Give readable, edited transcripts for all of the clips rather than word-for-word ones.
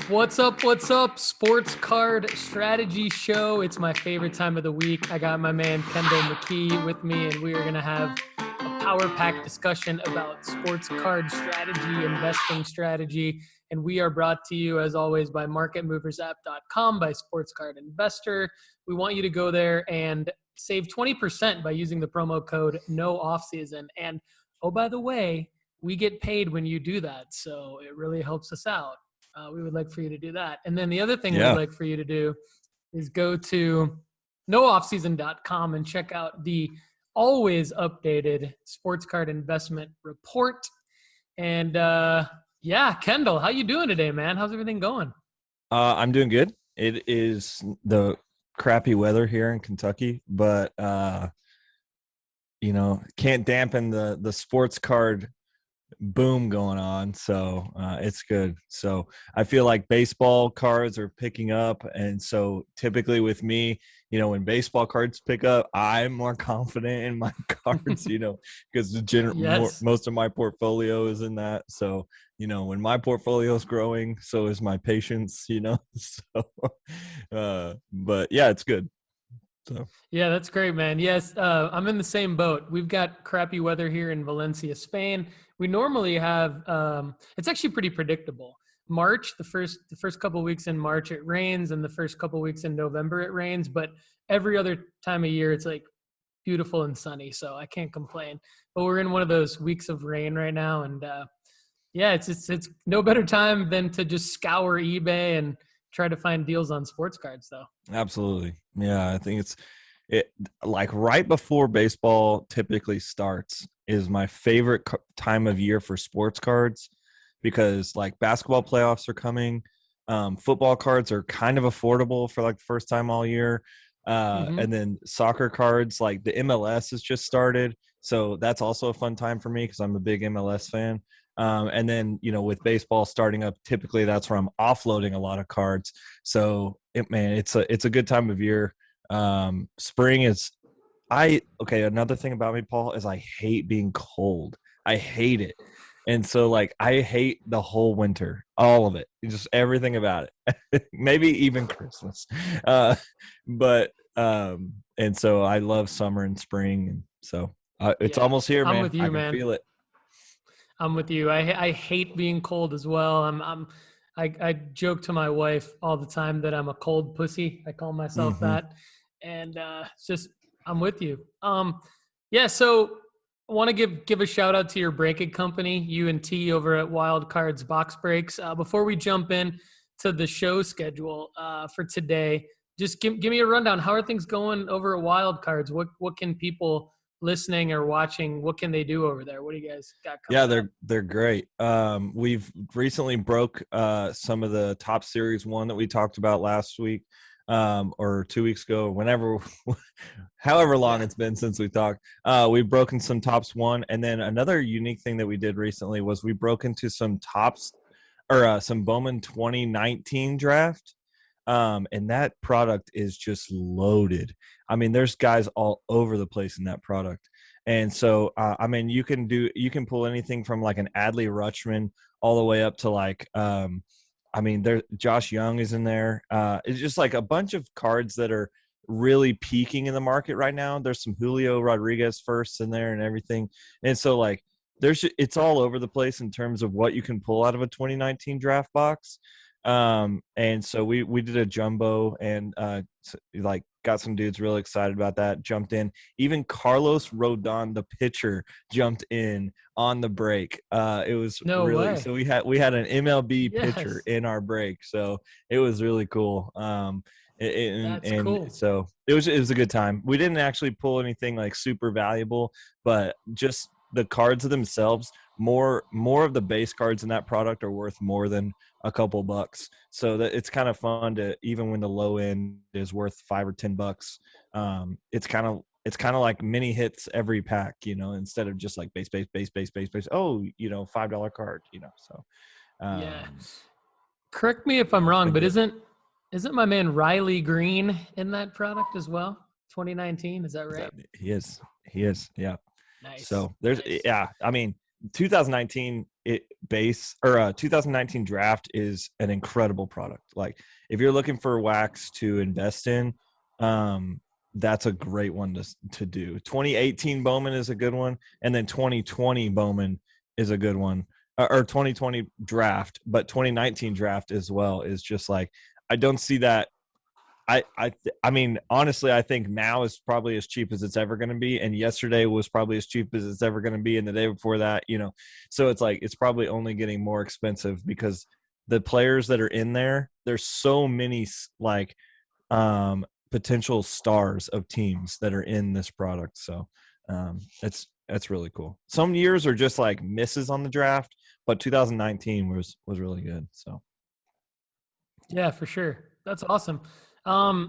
What's up? What's up? Sports Card Strategy Show. It's my favorite time of the week. I got my man Kendall McKee with me, and we are going to have a power pack discussion about sports card strategy, investing strategy. And we are brought to you, as always, by marketmoversapp.com, by Sports Card Investor. We want you to go there and save 20% by using the promo code NOOFFSEASON. And oh, by the way, we get paid when you do that, so it really helps us out. We would like for you to do that. And then the other thing we'd like for you to do is go to nooffseason.com and check out the always updated sports card investment report. And Kendall, how you doing today, man? How's everything going? I'm doing good. It is the crappy weather here in Kentucky, but can't dampen the sports card boom going on, so it's good. So I feel like baseball cards are picking up, and so typically with me, when baseball cards pick up, I'm more confident in my cards, because most of my portfolio is in that. So when my portfolio is growing, so is my patience. But yeah, it's good. So. Yeah, that's great, man. Yes, I'm in the same boat. We've got crappy weather here in Valencia, Spain. We normally have it's actually pretty predictable. March, the first couple of weeks in March it rains, and the first couple of weeks in November it rains, but every other time of year it's like beautiful and sunny, so I can't complain. But we're in one of those weeks of rain right now, and it's no better time than to just scour eBay and try to find deals on sports cards, though. Absolutely. Yeah, I think it like right before baseball typically starts is my favorite time of year for sports cards, because like basketball playoffs are coming. Football cards are kind of affordable for like the first time all year. And then soccer cards, like the MLS has just started. So that's also a fun time for me because I'm a big MLS fan. And then, with baseball starting up, typically that's where I'm offloading a lot of cards. So it's a good time of year. Spring is, another thing about me, Paul, is I hate being cold. I hate it. And so like, I hate the whole winter, all of it, just everything about it, maybe even Christmas. And so I love summer and spring. And so it's almost here, man. I'm with you, I can man. feel it. I'm with you. I hate being cold as well. I joke to my wife all the time that I'm a cold pussy. I call myself that, and it's just I'm with you. So I want to give a shout out to your breaking company, U&T, over at Wild Cards Box Breaks. Before we jump in to the show schedule for today, just give me a rundown. How are things going over at Wild Cards? What can people listening or watching, what can they do over there? What do you guys got coming up? They're great. We've recently broke some of the top series one that we talked about last week, or 2 weeks ago, however long it's been since we talked. We've broken some tops one, and then another unique thing that we did recently was we broke into some tops, or some Bowman 2019 draft. And that product is just loaded. I mean, there's guys all over the place in that product. And so, you can pull anything from like an Adley Rutschman all the way up to like, there Josh Young is in there. It's just like a bunch of cards that are really peaking in the market right now. There's some Julio Rodriguez firsts in there and everything. And so like, it's all over the place in terms of what you can pull out of a 2019 draft box. And so we did a jumbo, and got some dudes really excited about that, jumped in. Even Carlos Rodon, the pitcher, jumped in on the break. It was way. So we had an MLB pitcher in our break, so it was really cool. That's cool. So it was a good time. We didn't actually pull anything like super valuable, but just the cards themselves, more of the base cards in that product are worth more than a couple bucks. So that it's kind of fun to, even when the low end is worth $5 or $10, it's kind of like mini hits every pack, instead of just like base. Oh, $5 card, so. Correct me if I'm wrong, but isn't my man Riley Green in that product as well? 2019, is that right? He is. Yeah. Nice. So there's, 2019, 2019 draft is an incredible product. Like if you're looking for wax to invest in, that's a great one to do. 2018 Bowman is a good one, and then 2020 Bowman is a good one, or 2020 draft, but 2019 draft as well is just like, I don't see that. I mean, honestly, I think now is probably as cheap as it's ever going to be, and yesterday was probably as cheap as it's ever going to be, and the day before that, so it's like it's probably only getting more expensive because the players that are in there, there's so many like potential stars of teams that are in this product. So it's really cool. Some years are just like misses on the draft, but 2019 was really good. So Yeah, for sure. That's awesome. A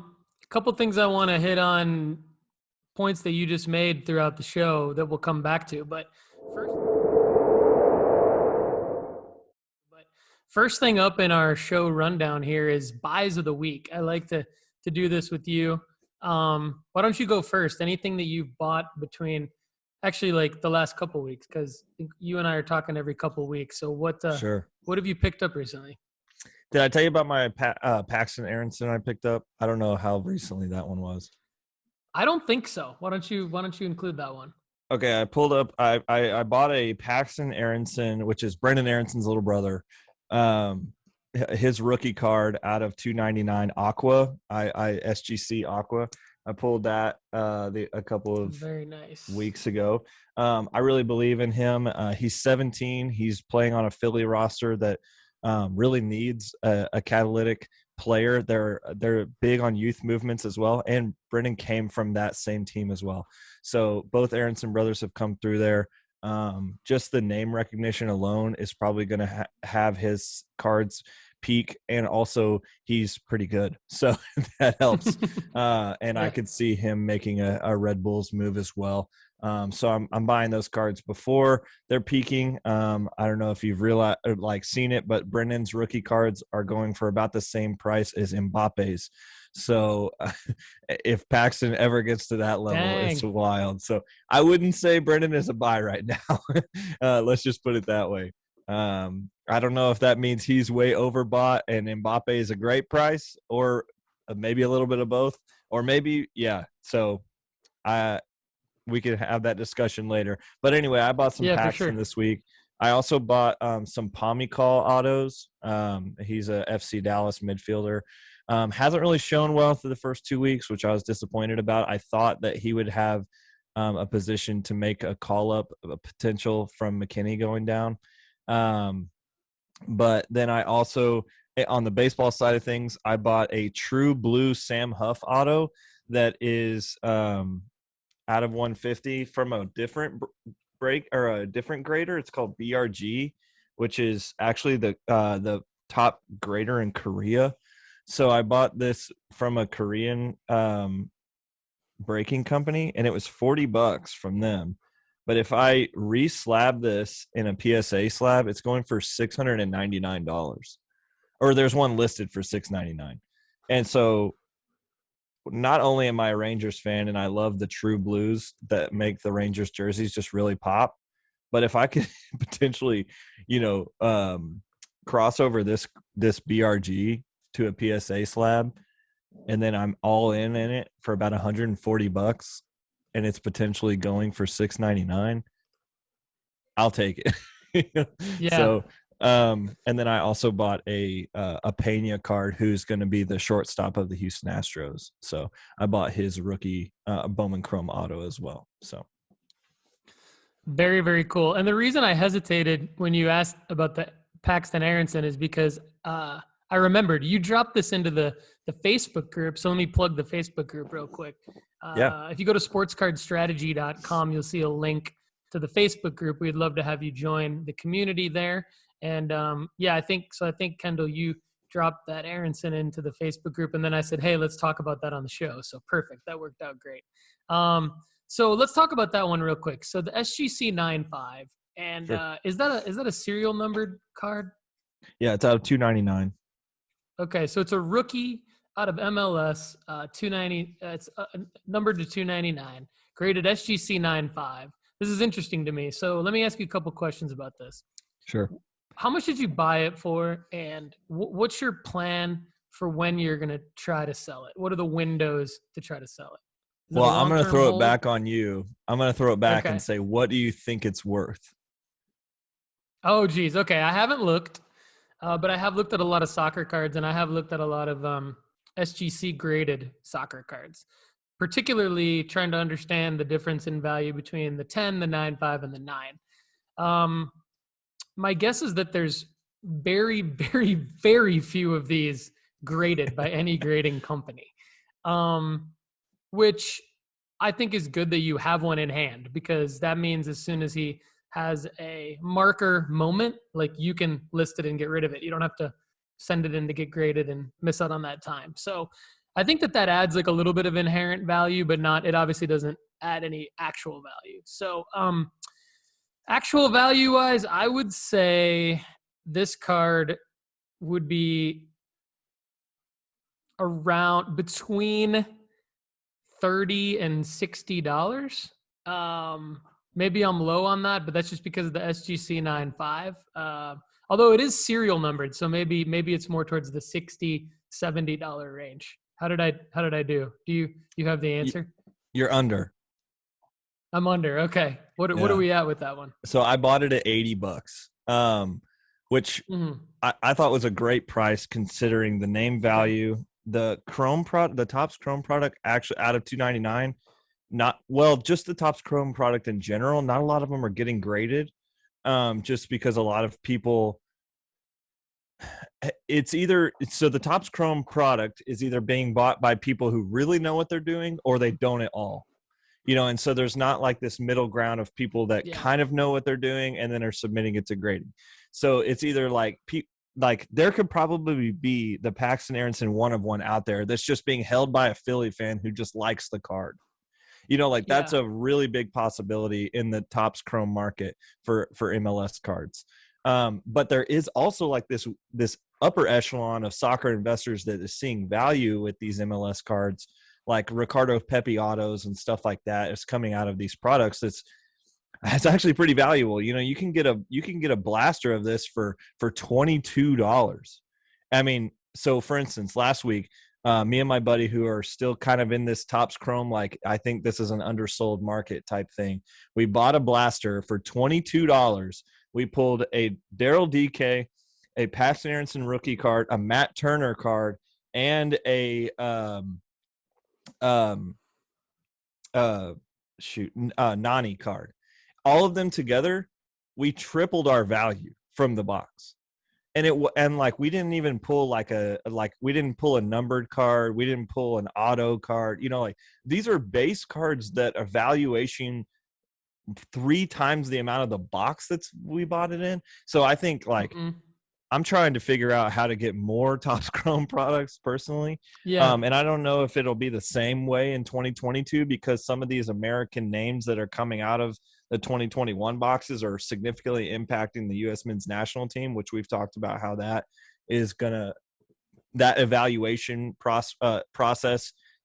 couple things I want to hit on, points that you just made throughout the show that we'll come back to. First thing up in our show rundown here is buys of the week. I like to do this with you. Why don't you go first? Anything that you've bought between actually like the last couple weeks, because you and I are talking every couple weeks. So what sure. What have you picked up recently? Did I tell you about my Paxton Aronson I picked up? I don't know how recently that one was. I don't think so. Why don't you include that one? Okay, I pulled up. I bought a Paxton Aronson, which is Brendan Aaronson's little brother. His rookie card out of 299 Aqua. I SGC Aqua. I pulled that a couple of very nice weeks ago. I really believe in him. He's 17. He's playing on a Philly roster that really needs a catalytic player. They're big on youth movements as well, and Brendan came from that same team as well. So both Aronson brothers have come through there. Just the name recognition alone is probably going to have his cards peak, and also he's pretty good, so that helps. And yeah. I could see him making a Red Bulls move as well. So I'm buying those cards before they're peaking. I don't know if you've realized, like seen it, but Brendan's rookie cards are going for about the same price as Mbappe's. So if Paxton ever gets to that level, it's wild. So I wouldn't say Brendan is a buy right now. Let's just put it that way. I don't know if that means he's way overbought and Mbappe is a great price, or maybe a little bit of both, or maybe, yeah. So we could have that discussion later. But anyway, I bought some Paxton this week. I also bought some Pomicall autos. He's a FC Dallas midfielder. Hasn't really shown well for the first 2 weeks, which I was disappointed about. I thought that he would have a position to make a call-up, a potential from McKinney going down. But then I also, on the baseball side of things, I bought a True Blue Sam Huff auto that is out of 150 from a different break or a different grader. It's called BRG, which is actually the top grader in Korea. So I bought this from a Korean breaking company, and it was $40 from them. But if I re-slab this in a PSA slab, it's going for $699. Or there's one listed for $699. And so not only am I a Rangers fan and I love the true blues that make the Rangers jerseys just really pop, but if I could potentially, cross over this BRG to a PSA slab, and then I'm all in it for about $140, and it's potentially going for $699, I'll take it. Yeah. So, and then I also bought a Pena card, who's going to be the shortstop of the Houston Astros. So I bought his rookie Bowman Chrome auto as well. So very, very cool. And the reason I hesitated when you asked about the Paxton Aronson is because I remembered you dropped this into the Facebook group. So let me plug the Facebook group real quick. Yeah. If you go to sportscardstrategy.com, you'll see a link to the Facebook group. We'd love to have you join the community there. And I think Kendall, you dropped that Aronson into the Facebook group, and then I said, hey, let's talk about that on the show. So perfect. That worked out great. So let's talk about that one real quick. So the SGC 9.5, and sure. Is that a serial numbered card? Yeah, it's out of 299. Okay, so it's a rookie out of MLS, 290. It's numbered to 299. Graded SGC 9.5. This is interesting to me. So let me ask you a couple questions about this. Sure. how much did you buy it for? And what's your plan for when you're going to try to sell it? What are the windows to try to sell it? Is it Well, a I'm going to long-term throw it hold? back on you. I'm going to throw it back and Okay. say, what do you think it's worth? Oh, geez. Okay. I haven't looked, but I have looked at a lot of soccer cards, and I have looked at a lot of SGC graded soccer cards, particularly trying to understand the difference in value between the 10, the 9.5, and the 9. Um, my guess is that there's very, very, very few of these graded by any grading company, um, which I think is good that you have one in hand, because that means as soon as he has a marker moment, like, you can list it and get rid of it. You don't have to send it in to get graded and miss out on that time. So I think that that adds like a little bit of inherent value, but not, it obviously doesn't add any actual value. So, actual value wise, I would say this card would be around between $30 and $60. Maybe I'm low on that, but that's just because of the SGC 9.5. Although it is serial numbered, so maybe it's more towards the $60-$70 range. How did I do? Do you have the answer? You're under. I'm under. Okay. What are Yeah. we at with that one? So I bought it at $80, which Mm-hmm. I thought was a great price considering the name Okay. value. The Chrome product, the Topps Chrome product, actually out of 299, not well, just the Topps Chrome product in general. Not a lot of them are getting graded, just because a lot of people. It's either so the Topps Chrome product is either being bought by people who really know what they're doing or they don't at all. And so there's not like this middle ground of people that Yeah. kind of know what they're doing and then are submitting it to grading. So it's either like there could probably be the Paxton Aronson one of one out there that's just being held by a Philly fan who just likes the card. That's Yeah. a really big possibility in the Topps Chrome market for MLS cards. But there is also like this upper echelon of soccer investors that is seeing value with these MLS cards, like Ricardo Pepi autos and stuff like that is coming out of these products. It's actually pretty valuable. You can get a blaster of this for $22. I mean, so for instance, last week, me and my buddy who are still kind of in this Topps Chrome, like, I think this is an undersold market type thing. We bought a blaster for $22. We pulled a Daryl DK, a Paxton Aronson rookie card, a Matt Turner card, and a um Nani card. All of them together, we tripled our value from the box. And like we didn't even pull we didn't pull a numbered card, we didn't pull an auto card. Like, these are base cards that are valuation 3 times the amount of the box that's we bought it in. So I think, like, Mm-hmm. I'm trying to figure out how to get more Topps Chrome products personally. Yeah. And I don't know if it'll be the same way in 2022 because some of these American names that are coming out of the 2021 boxes are significantly impacting the U.S. men's national team, which we've talked about how that is that evaluation process.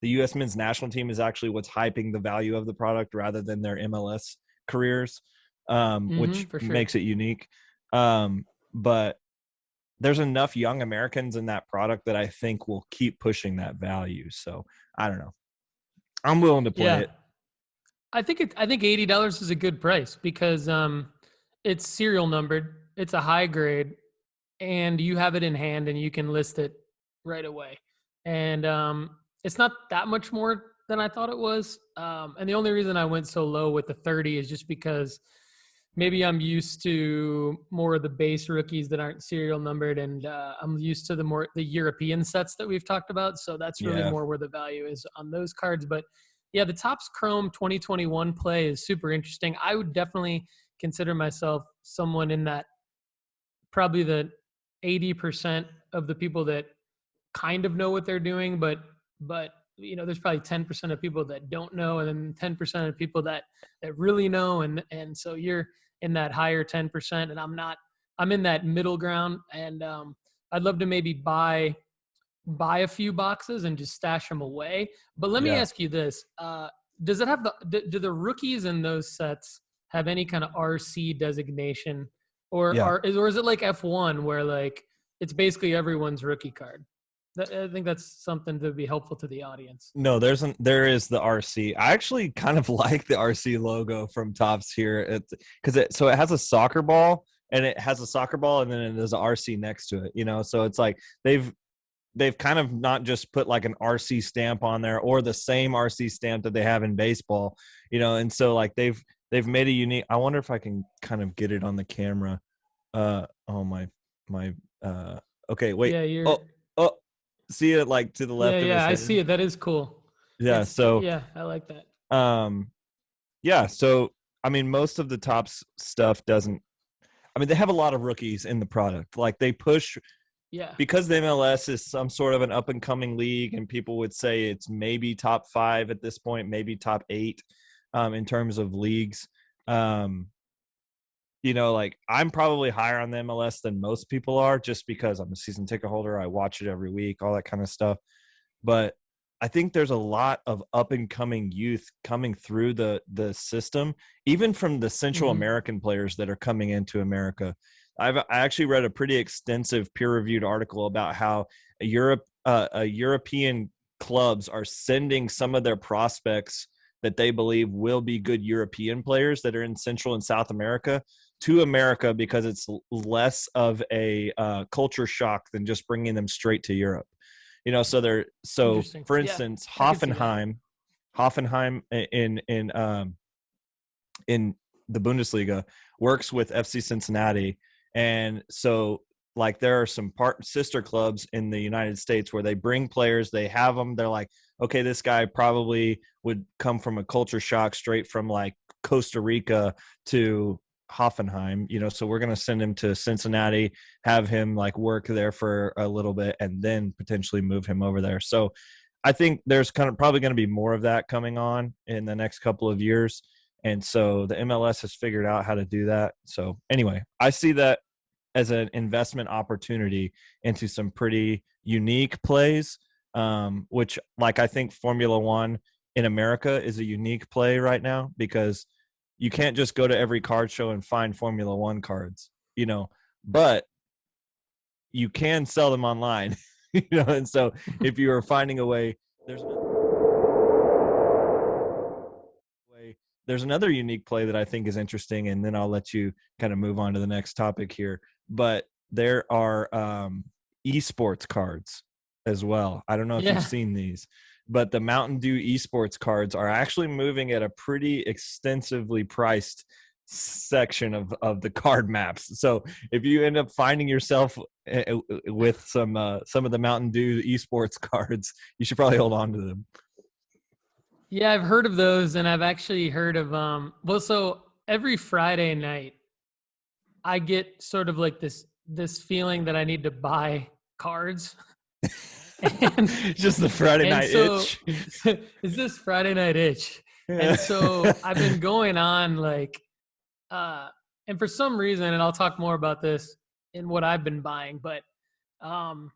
The U.S. men's national team is actually what's hyping the value of the product rather than their MLS careers, which For sure. makes it unique. But there's enough young Americans in that product that I think will keep pushing that value. So I don't know. I'm willing to play Yeah. it. I think $80 is a good price because it's serial numbered, it's a high grade, and you have it in hand and you can list it right away. And it's not that much more than I thought it was. And the only reason I went so low with the 30 is just because maybe I'm used to more of the base rookies that aren't serial numbered, and I'm used to the European sets that we've talked about. So that's really Yeah. more where the value is on those cards. But yeah, the Topps Chrome 2021 play is super interesting. I would definitely consider myself someone in that, probably the 80% of the people that kind of know what they're doing, but there's probably 10% of people that don't know, and then 10% of people that really know, and so you're in that higher 10%, and I'm in that middle ground, and I'd love to maybe buy a few boxes and just stash them away. But let me Yeah. ask you this: does it have do the rookies in those sets have any kind of RC designation, or is it like F1 where like it's basically everyone's rookie card? I think that's something to be helpful to the audience. No, there is the RC. I actually kind of like the RC logo from Topps here, because it has a soccer ball, and it has a soccer ball, and then there's an RC next to it. So it's like they've kind of not just put like an RC stamp on there or the same RC stamp that they have in baseball, and so like they've made a unique. I wonder if I can kind of get it on the camera. Okay, wait. Yeah, Oh, see it like to the left of his I head? see it. That is cool. Yeah, I like that. Yeah, so I mean, most of the Topps stuff doesn't. I mean, they have a lot of rookies in the product. Like they push, because the MLS is some sort of an up and coming league, and people would say it's maybe top 5 at this point, maybe top 8, in terms of leagues. Like I'm probably higher on the MLS than most people are, just because I'm a season ticket holder. I watch it every week, all that kind of stuff. But I think there's a lot of up and coming youth coming through the system, even from the Central American players that are coming into America. I actually read a pretty extensive peer-reviewed article about how European clubs are sending some of their prospects that they believe will be good European players that are in Central and South America to America, because it's less of a culture shock than just bringing them straight to Europe. So for instance, Hoffenheim in the Bundesliga works with FC Cincinnati. And so like there are some sister clubs in the United States where they bring players, they have them, they're like, okay, this guy probably would come from a culture shock straight from like Costa Rica to Hoffenheim, so we're going to send him to Cincinnati, have him like work there for a little bit, and then potentially move him over there. So I think there's kind of probably going to be more of that coming on in the next couple of years. And so the MLS has figured out how to do that. So anyway, I see that as an investment opportunity into some pretty unique plays, which like I think Formula One in America is a unique play right now, because you can't just go to every card show and find Formula One cards, but you can sell them online, and so if you are finding a way, there's another unique play that I think is interesting, and then I'll let you kind of move on to the next topic here. But there are eSports cards as well. I don't know if you've seen these, but the Mountain Dew eSports cards are actually moving at a pretty extensively priced section of the card maps. So if you end up finding yourself with some of the Mountain Dew eSports cards, you should probably hold on to them. Yeah, I've heard of those, and I've actually heard of so every Friday night I get sort of like this feeling that I need to buy cards. And just the Friday night itch. Is this Friday night itch? And so I've been going on like and for some reason, and I'll talk more about this in what I've been buying, but I've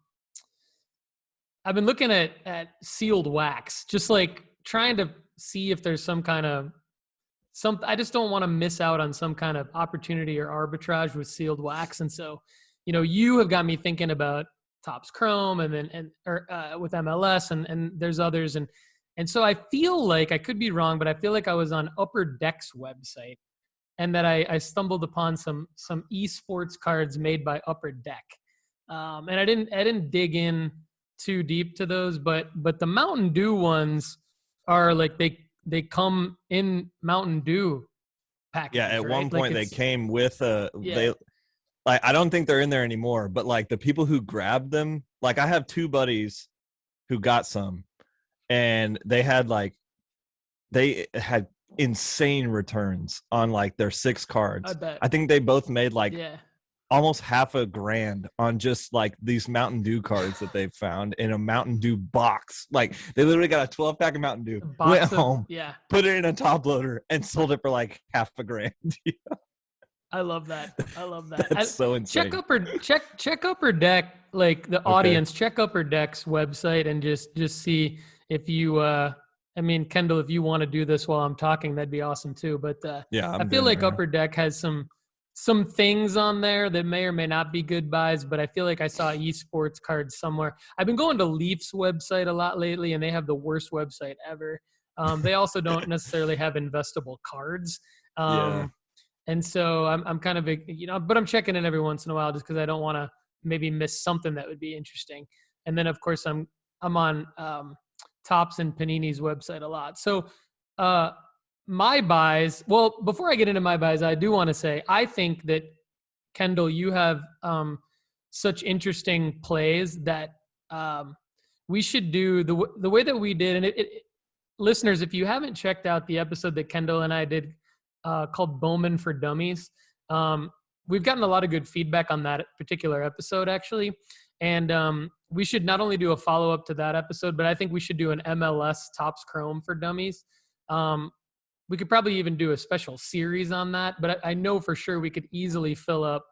been looking at sealed wax, just like trying to see if there's some kind of I just don't want to miss out on some kind of opportunity or arbitrage with sealed wax. And so, you have got me thinking about Topps Chrome and then with MLS and there's others. And so I feel like, I could be wrong, but I feel like I was on Upper Deck's website and that I stumbled upon some eSports cards made by Upper Deck. And I didn't dig in too deep to those, but the Mountain Dew ones are like, they come in Mountain Dew packages. Yeah, at right? one point they came with they like, I don't think they're in there anymore, but like the people who grabbed them, like I have 2 buddies who got some, and they had insane returns on like their 6 cards. I bet. I think they both made like almost $1,000 on just like these Mountain Dew cards that they've found in a Mountain Dew box. Like they literally got a 12-pack of Mountain Dew, went home, put it in a top loader, and sold it for like $1,000. I love that. That's so insane. Check Upper Deck, like the audience, check Upper Deck's website and just see if you Kendall, if you want to do this while I'm talking, that'd be awesome too. But I feel like Upper Deck has some some things on there that may or may not be good buys, but I feel like I saw eSports cards somewhere. I've been going to Leafs website a lot lately, and they have the worst website ever. They also don't necessarily have investable cards. Yeah. And so I'm kind of, but I'm checking in every once in a while just because I don't want to maybe miss something that would be interesting. And then of course I'm on Topps and Panini's website a lot. So my buys, well, before I get into my buys, I do want to say, I think that Kendall, you have such interesting plays that we should do the way that we did. And listeners, if you haven't checked out the episode that Kendall and I did called Bowman for Dummies, we've gotten a lot of good feedback on that particular episode, actually. And we should not only do a follow-up to that episode, but I think we should do an MLS Topps Chrome for Dummies. We could probably even do a special series on that, but I know for sure we could easily fill up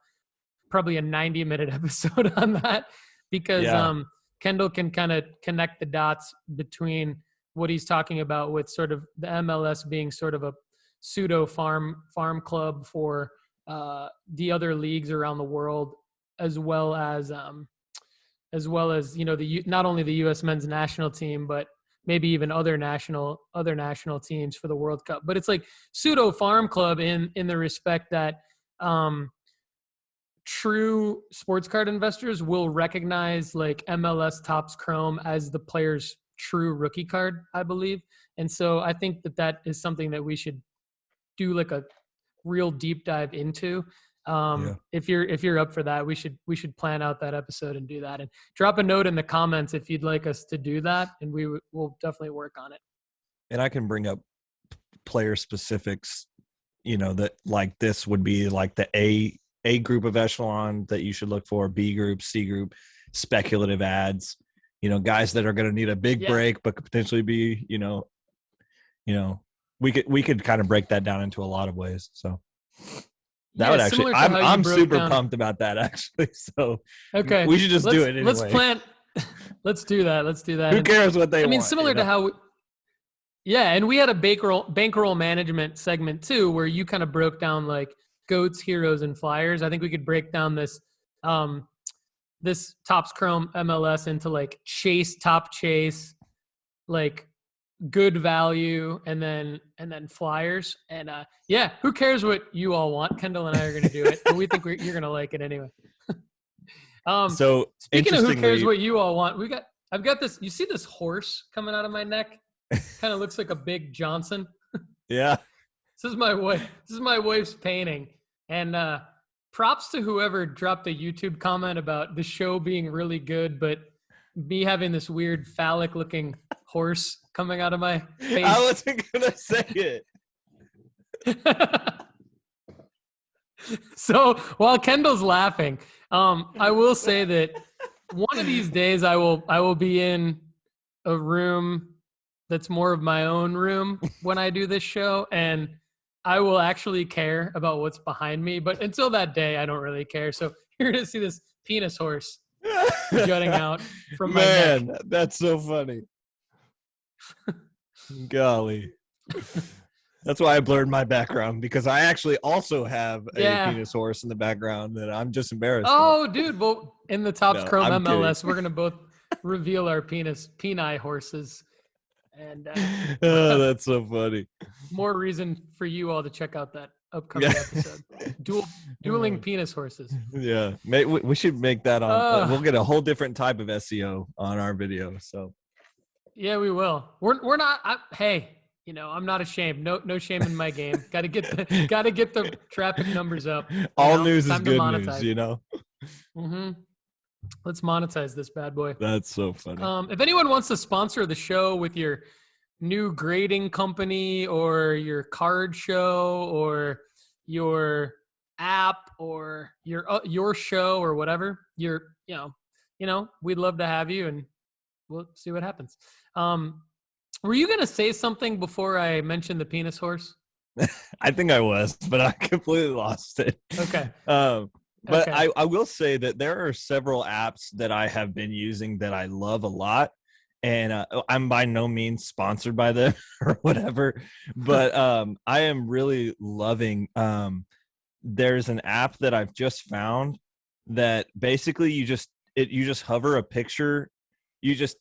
probably a 90-minute episode on that because Kendall can kind of connect the dots between what he's talking about with sort of the MLS being sort of a pseudo farm club for the other leagues around the world, as well as not only the U.S. men's national team, but maybe even other national teams for the World Cup. But it's like pseudo farm club in the respect that true sports card investors will recognize like MLS Topps Chrome as the player's true rookie card, I believe. And so I think that is something that we should do like a real deep dive into. If you're up for that, we should plan out that episode and do that, and drop a note in the comments if you'd like us to do that, and we'll definitely work on it. And I can bring up player specifics, that like this would be like the A group of echelon that you should look for, B group, C group, speculative ads, guys that are going to need a big break, but could potentially be, we could kind of break that down into a lot of ways. So that would actually, I'm super pumped about that actually. So okay, we should just do it anyway. Let's do that. Who cares what they want? I mean, similar to how, and we had a bankroll management segment too, where you kind of broke down like goats, heroes, and flyers. I think we could break down this Topps Chrome MLS into like top chase, like good value, and then flyers. And who cares what you all want? Kendall and I are going to do it, but we think you're going to like it anyway. So speaking of who cares what you all want, I've got this. You see this horse coming out of my neck? Kind of looks like a big Johnson. Yeah. This is my wife. This is my wife's painting. And props to whoever dropped a YouTube comment about the show being really good, but me having this weird phallic-looking horse coming out of my face. I wasn't gonna say it. So while Kendall's laughing, I will say that one of these days I will be in a room that's more of my own room when I do this show, and I will actually care about what's behind me. But until that day, I don't really care. So you're gonna see this penis horse jutting out from my neck. Man, that's so funny. Golly. That's why I blurred my background, because I actually also have a penis horse in the background that I'm just embarrassed of. Dude. Well, in the Topps Chrome MLS, kidding. We're going to both reveal our peni horses. And that's so funny. More reason for you all to check out that upcoming episode. Dueling penis horses. Yeah. We should make that on. We'll get a whole different type of SEO on our video. So. Yeah, we will. We're not. Hey, I'm not ashamed. No shame in my game. Got to get the traffic numbers up. All news is good news. Mm-hmm. Let's monetize this bad boy. That's so funny. If anyone wants to sponsor the show with your new grading company or your card show or your app or your show or whatever, we'd love to have you, and we'll see what happens. Were you going to say something before I mentioned the penis horse? I think I was, but I completely lost it. Okay. But okay. I will say that there are several apps that I have been using that I love a lot. And I'm by no means sponsored by them or whatever. But I am really loving there's an app that I've just found that basically you just hover a picture. You just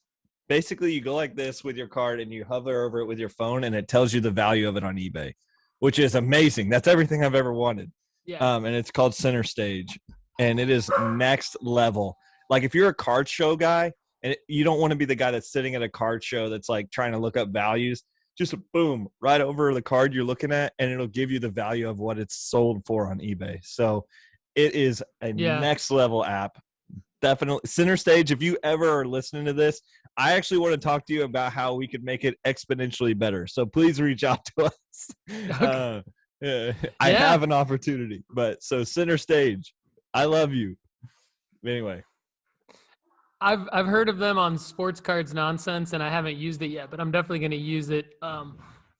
basically you go like this with your card and you hover over it with your phone and it tells you the value of it on eBay, which is amazing. That's everything I've ever wanted. Yeah. And it's called Centerstage, and it is next level. Like if you're a card show guy and you don't want to be the guy that's sitting at a card show that's like trying to look up values, just boom, right over the card you're looking at, and it'll give you the value of what it's sold for on eBay. So it is a next level app. Definitely. Centerstage, if you ever are listening to this, I actually want to talk to you about how we could make it exponentially better. So please reach out to us. Okay. I have an opportunity. But so Centerstage, I love you. Anyway. I've heard of them on Sports Cards Nonsense, and I haven't used it yet, but I'm definitely going to use it,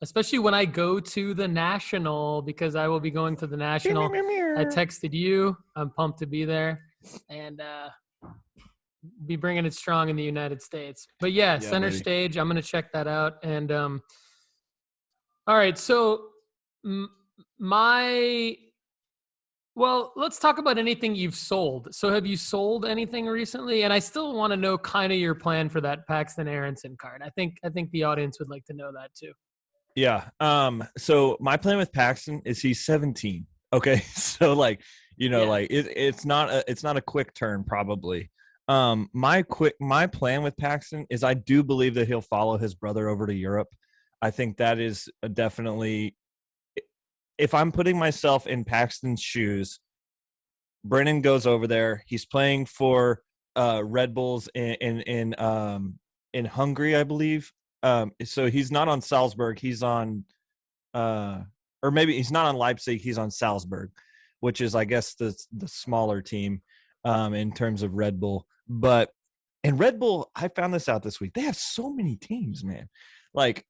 especially when I go to the National, because I will be going to the National. I texted you. I'm pumped to be there, and be bringing it strong in the United States. But yeah, Centerstage, I'm going to check that out. And all right, so well, let's talk about anything you've sold. So have you sold anything recently? And I still want to know kind of your plan for that Paxton Aronson card. I think the audience would like to know that too. Yeah. So my plan with Paxton is he's 17. Okay. So like, like it's not a quick turn probably. My plan with Paxton is I do believe that he'll follow his brother over to Europe. I think that is definitely, if I'm putting myself in Paxton's shoes, Brennan goes over there. He's playing for Red Bulls in Hungary, I believe. So he's not on Salzburg. He's on, or maybe he's not on Leipzig. He's on Salzburg, which is, I guess, the smaller team in terms of Red Bull. But in Red Bull, I found this out this week. They have so many teams, man. Like,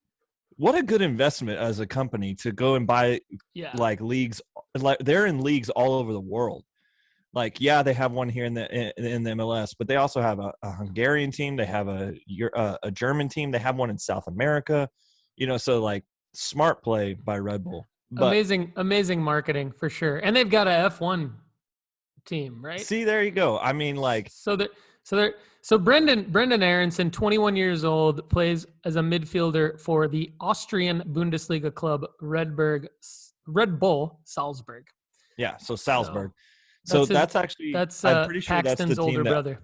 what a good investment as a company to go and buy like leagues. Like they're in leagues all over the world. Like, they have one here in the MLS, but they also have a Hungarian team. They have a German team. They have one in South America. So like smart play by Red Bull. But amazing marketing for sure. And they've got a F1 team, right? See, there you go. I mean, like So Brendan Aronson, 21 years old, plays as a midfielder for the Austrian Bundesliga club Red Bull Salzburg. Yeah, so Salzburg. So that's I'm pretty sure Paxton's that's the older team brother.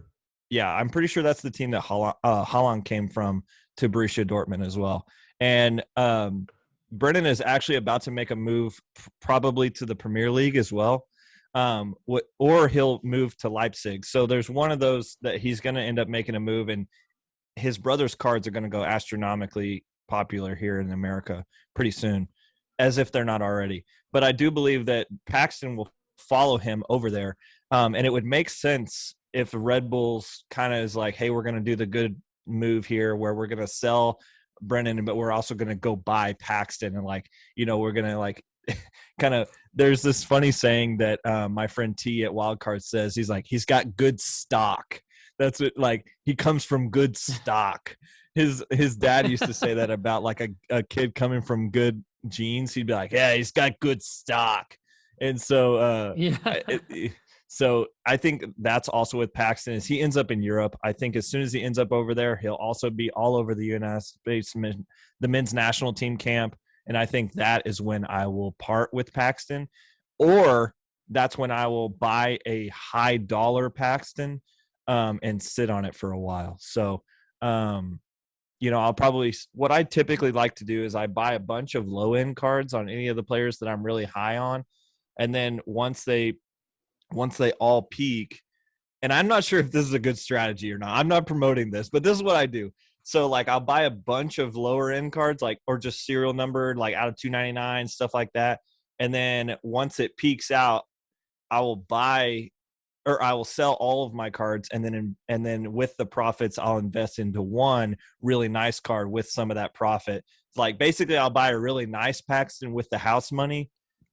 Yeah, I'm pretty sure that's the team that Haaland came from to Borussia Dortmund as well. And Brennan is actually about to make a move probably to the Premier League as well. Or he'll move to Leipzig. So there's one of those that he's going to end up making a move, and his brother's cards are going to go astronomically popular here in America pretty soon, as if they're not already. But I do believe that Paxton will follow him over there. And it would make sense if Red Bulls kind of is like, hey, we're going to do the good move here where we're going to sell Brennan, but we're also going to go buy Paxton. And like, we're going to like kind of, there's this funny saying that my friend T at Wildcard says, he's got good stock. That's it. Like he comes from good stock. His dad used to say that about like a kid coming from good genes. He'd be like, yeah, he's got good stock. And so, so I think that's also with Paxton is he ends up in Europe. I think as soon as he ends up over there, he'll also be all over the United States, the men's national team camp. And I think that is when I will part with Paxton, or that's when I will buy a high dollar Paxton and sit on it for a while. So, I'll probably, what I typically like to do is I buy a bunch of low end cards on any of the players that I'm really high on. And then once they all peak, and I'm not sure if this is a good strategy or not. I'm not promoting this, but this is what I do. So like I'll buy a bunch of lower end cards, like, or just serial numbered, like out of 299, stuff like that. And then once it peaks out, I will sell all of my cards. And then with the profits, I'll invest into one really nice card with some of that profit. Like basically I'll buy a really nice Paxton with the house money,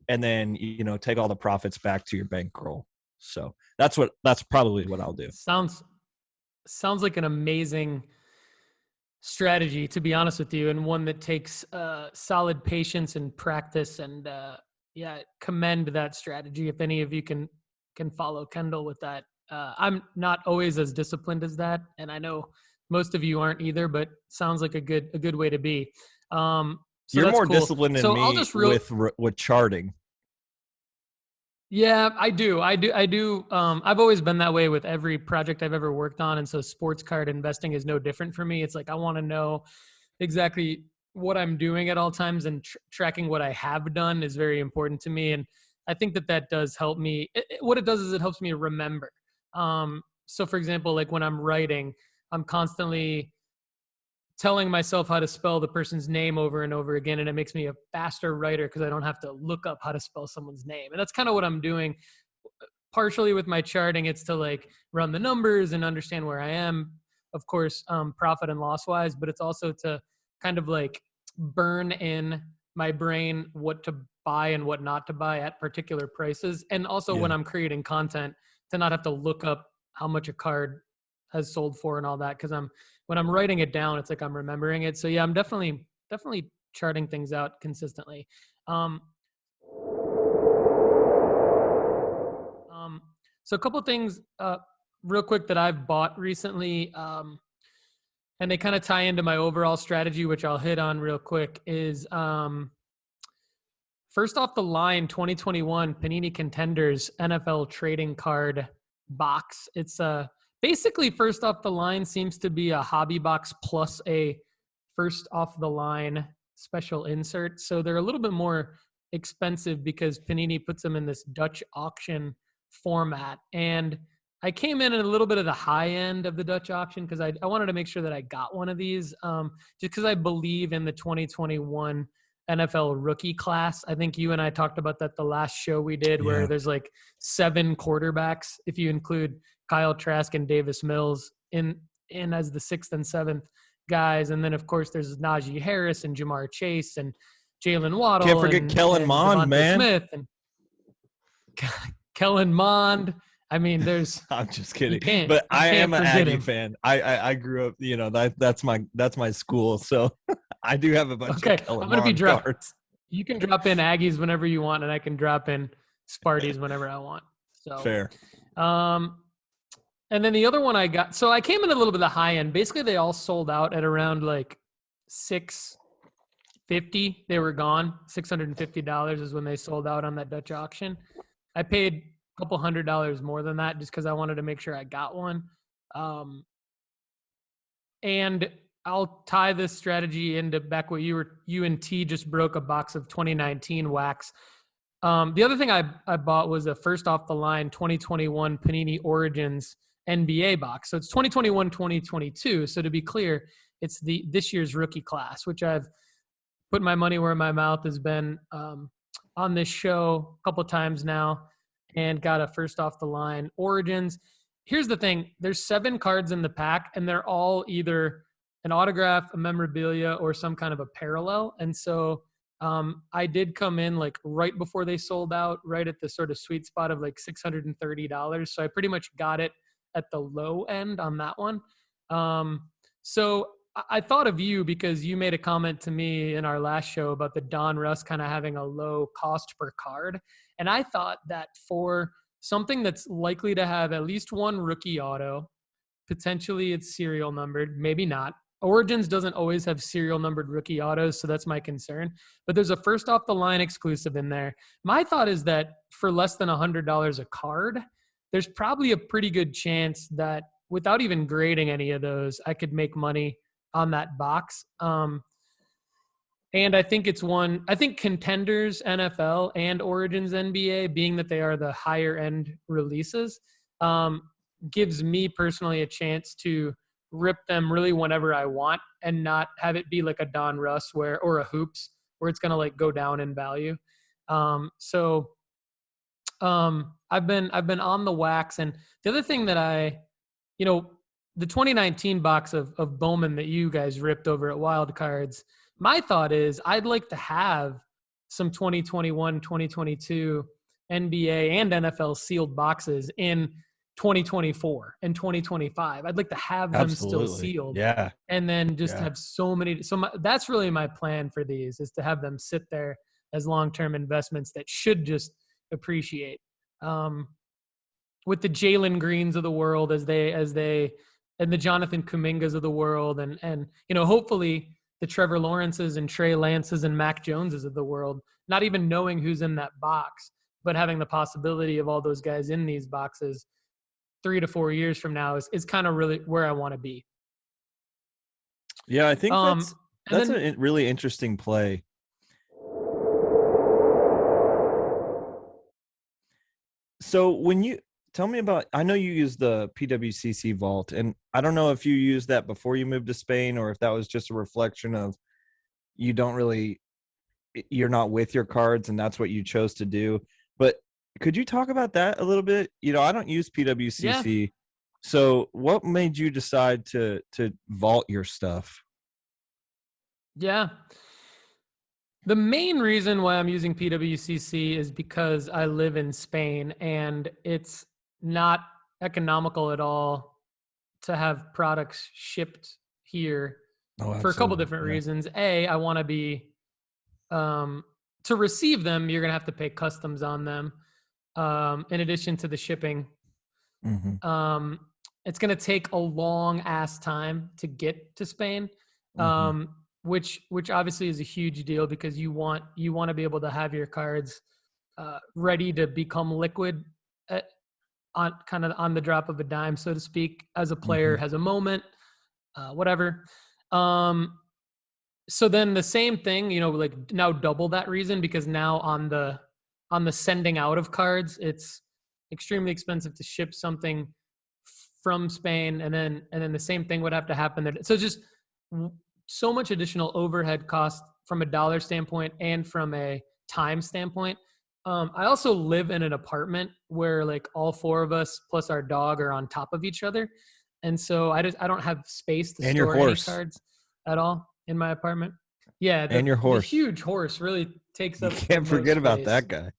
and then, take all the profits back to your bankroll. So that's probably what I'll do. Sounds like an amazing strategy, to be honest with you, and one that takes solid patience and practice and commend that strategy. If any of you can follow Kendall with that. I'm not always as disciplined as that, and I know most of you aren't either, but sounds like a good way to be. So You're that's more cool. disciplined than So I'll me just with charting. Yeah, I do. I've always been that way with every project I've ever worked on. And so sports card investing is no different for me. It's like, I want to know exactly what I'm doing at all times, and tracking what I have done is very important to me. And I think that does help me. What it does is it helps me remember. So for example, like when I'm writing, I'm constantly telling myself how to spell the person's name over and over again, and it makes me a faster writer because I don't have to look up how to spell someone's name. And that's kind of what I'm doing. Partially with my charting, it's to like run the numbers and understand where I am, of course, profit and loss wise, but it's also to kind of like burn in my brain what to buy and what not to buy at particular prices. And also when I'm creating content, to not have to look up how much a card has sold for and all that, because when I'm writing it down, it's like I'm remembering it. So yeah, I'm definitely charting things out consistently. So a couple things real quick that I've bought recently, and they kind of tie into my overall strategy, which I'll hit on real quick, is first off the line 2021 Panini Contenders NFL trading card box. It's basically first off the line seems to be a hobby box plus a first off the line special insert. So they're a little bit more expensive because Panini puts them in this Dutch auction format. And I came in at a little bit of the high end of the Dutch auction because I wanted to make sure that I got one of these, just because I believe in the 2021 NFL rookie class. I think you and I talked about that the last show we did, where there's like 7 quarterbacks if you include Kyle Trask and Davis Mills in as the 6th and 7th guys. And then of course there's Najee Harris and Jamar Chase and Jalen Waddle. Can't forget Kellen Mond, Devonta man. Smith and Kellen Mond. I mean, there's. I'm just kidding, but I am an Aggie fan. I grew up, that's my school, so I do have a bunch of Kellen Mond cards. You can drop in Aggies whenever you want, and I can drop in Sparties whenever I want. So fair. And then the other one I got, so I came in a little bit of the high end. Basically, they all sold out at around like $650. They were gone. $650 is when they sold out on that Dutch auction. I paid a couple $100 more than that just because I wanted to make sure I got one. And I'll tie this strategy into back what you and T just broke a box of 2019 wax. The other thing I bought was a first off the line 2021 Panini Origins NBA box. So it's 2021, 2022. So to be clear, it's this year's rookie class, which I've put my money where my mouth has been on this show a couple of times now, and got a first off the line Origins. Here's the thing. There's 7 cards in the pack, and they're all either an autograph, a memorabilia, or some kind of a parallel. And so I did come in like right before they sold out, right at the sort of sweet spot of like $630. So I pretty much got it at the low end on that one. So I thought of you because you made a comment to me in our last show about the Don Russ kind of having a low cost per card. And I thought that for something that's likely to have at least one rookie auto, potentially it's serial numbered, maybe not. Origins doesn't always have serial numbered rookie autos, so that's my concern. But there's a first off the line exclusive in there. My thought is that for less than $100 a card, there's probably a pretty good chance that without even grading any of those, I could make money on that box. And I think I think Contenders NFL and Origins NBA, being that they are the higher end releases, gives me personally a chance to rip them really whenever I want and not have it be like a Don Russ or a Hoops where it's going to like go down in value. So I've been on the wax. And the other thing that the 2019 box of Bowman that you guys ripped over at Wild Cards, my thought is I'd like to have some 2021, 2022 NBA and NFL sealed boxes in 2024 and 2025. I'd like to have them still sealed. And then just have so many. So that's really my plan for these, is to have them sit there as long-term investments that should just appreciate. With the Jalen Greens of the world and the Jonathan Kumingas of the world, and hopefully the Trevor Lawrences and Trey Lances and Mac Joneses of the world, not even knowing who's in that box, but having the possibility of all those guys in these boxes 3 to 4 years from now is kind of really where I want to be. Yeah, I think that's a really interesting play. So when you tell me about, I know you use the PWCC Vault, and I don't know if you used that before you moved to Spain or if that was just a reflection of you're not with your cards and that's what you chose to do. But could you talk about that a little bit? I don't use PWCC. Yeah. So what made you decide to vault your stuff? Yeah. The main reason why I'm using PWCC is because I live in Spain and it's not economical at all to have products shipped here for a couple different reasons. I want to be, to receive them, you're going to have to pay customs on them. In addition to the shipping, it's going to take a long ass time to get to Spain. Which obviously is a huge deal because you want to be able to have your cards ready to become liquid on the drop of a dime, so to speak, as a player has a moment, whatever. So then the same thing, like now double that reason, because now on the sending out of cards, it's extremely expensive to ship something from Spain, and then the same thing would have to happen there. So just so much additional overhead cost from a dollar standpoint and from a time standpoint. I also live in an apartment where like all 4 of us plus our dog are on top of each other. And so I don't have space to store any cards at all in my apartment. Yeah. And your horse. The huge horse really takes up. You can't forget about that guy.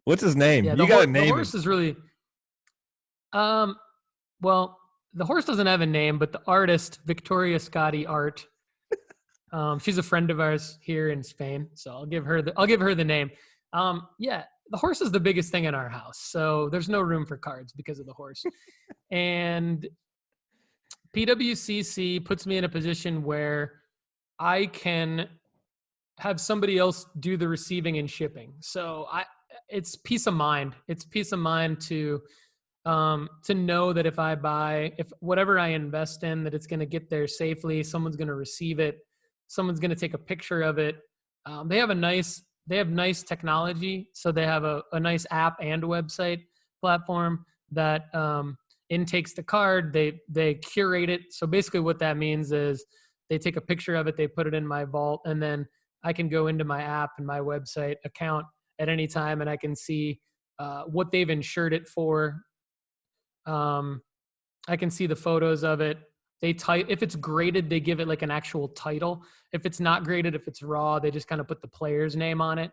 What's his name? Yeah, you got to name the horse is really, well, the horse doesn't have a name, but the artist, Victoria Scotti Art, she's a friend of ours here in Spain, so I'll give her the name. Yeah, the horse is the biggest thing in our house, so there's no room for cards because of the horse. And PWCC puts me in a position where I can have somebody else do the receiving and shipping. So it's peace of mind. It's peace of mind to know that if whatever I invest in, that it's going to get there safely. Someone's going to receive it. Someone's going to take a picture of it. They have nice technology. So they have a nice app and a website platform that intakes the card. They curate it. So basically what that means is they take a picture of it, they put it in my vault, and then I can go into my app and my website account at any time, and I can see what they've insured it for. I can see the photos of it. If it's graded, they give it like an actual title. If it's not graded, if it's raw, they just kind of put the player's name on it.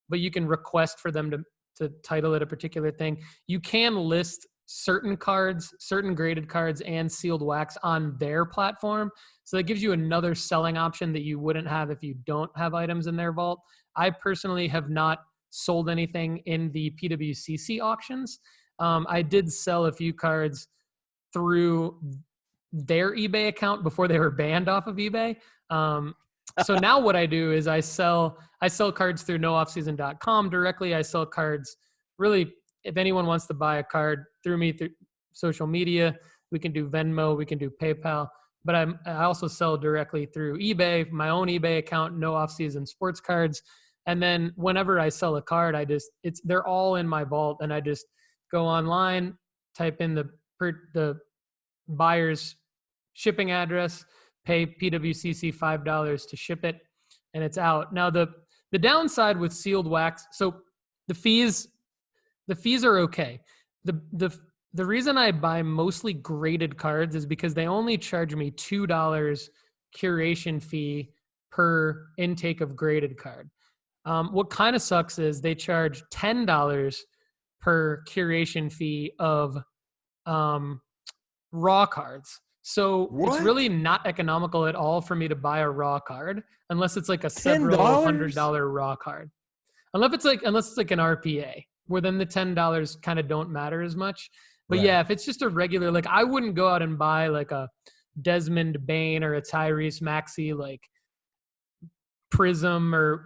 But you can request for them to title it a particular thing. You can list certain cards, certain graded cards and sealed wax on their platform. So that gives you another selling option that you wouldn't have if you don't have items in their vault. I personally have not sold anything in the PWCC auctions. I did sell a few cards through their eBay account before they were banned off of eBay. So now what I do is I sell cards through nooffseason.com directly. I sell cards really, if anyone wants to buy a card through me through social media, we can do Venmo, we can do PayPal, but I also sell directly through eBay, my own eBay account, No Off Season Sports Cards. And then whenever I sell a card, they're all in my vault, and I just go online, type in the buyer's shipping address, pay PWCC $5 to ship it, and it's out. Now the downside with sealed wax, so the fees are okay. The reason I buy mostly graded cards is because they only charge me $2 curation fee per intake of graded card. What kind of sucks is they charge $10 per curation fee of raw cards. So It's really not economical at all for me to buy a raw card unless it's like a several $100 raw card. unless it's like an RPA, where then the $10 kind of don't matter as much. But Right. yeah, if it's just a regular, like I wouldn't go out and buy like a Desmond Bain or a Tyrese Maxey like Prizm, or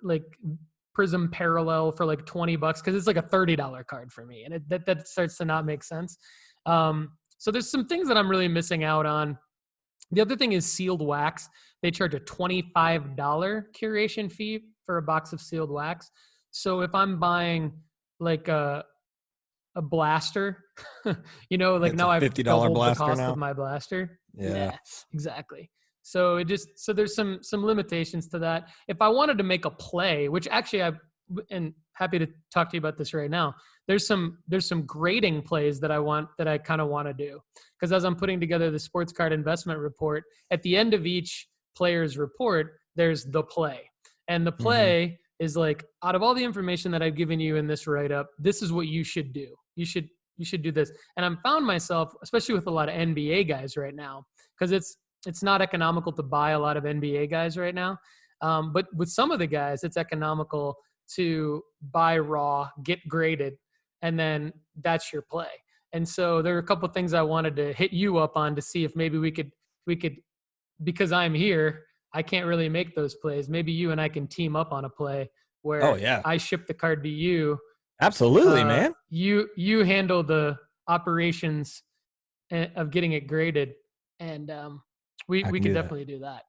like Prizm Parallel for like $20 because it's like a $30 card for me, and that starts to not make sense. So there's some things that I'm really missing out on. The other thing is sealed wax. They charge a $25 curation fee for a box of sealed wax. So if I'm buying like a blaster, like It's a now I've $50 doubled the blaster cost now. of my blaster. Yeah. Exactly. So there's some limitations to that. If I wanted to make a play, which actually and happy to talk to you about this right now. There's some grading plays that I kind of want to do, because as I'm putting together the sports card investment report, at the end of each player's report, there's the play, and the play is like, out of all the information that I've given you in this write-up, this is what you should do. You should do this. And I'm found myself, especially with a lot of NBA guys right now, because it's not economical to buy a lot of NBA guys right now. But with some of the guys, it's economical to buy raw, get graded, and then that's your play. And so there are a couple of things I wanted to hit you up on to see if maybe we could, because I'm here, I can't really make those plays. Maybe you and I can team up on a play where Oh yeah, I ship the card to you. absolutely, man. You handle the operations of getting it graded, and we could definitely do that.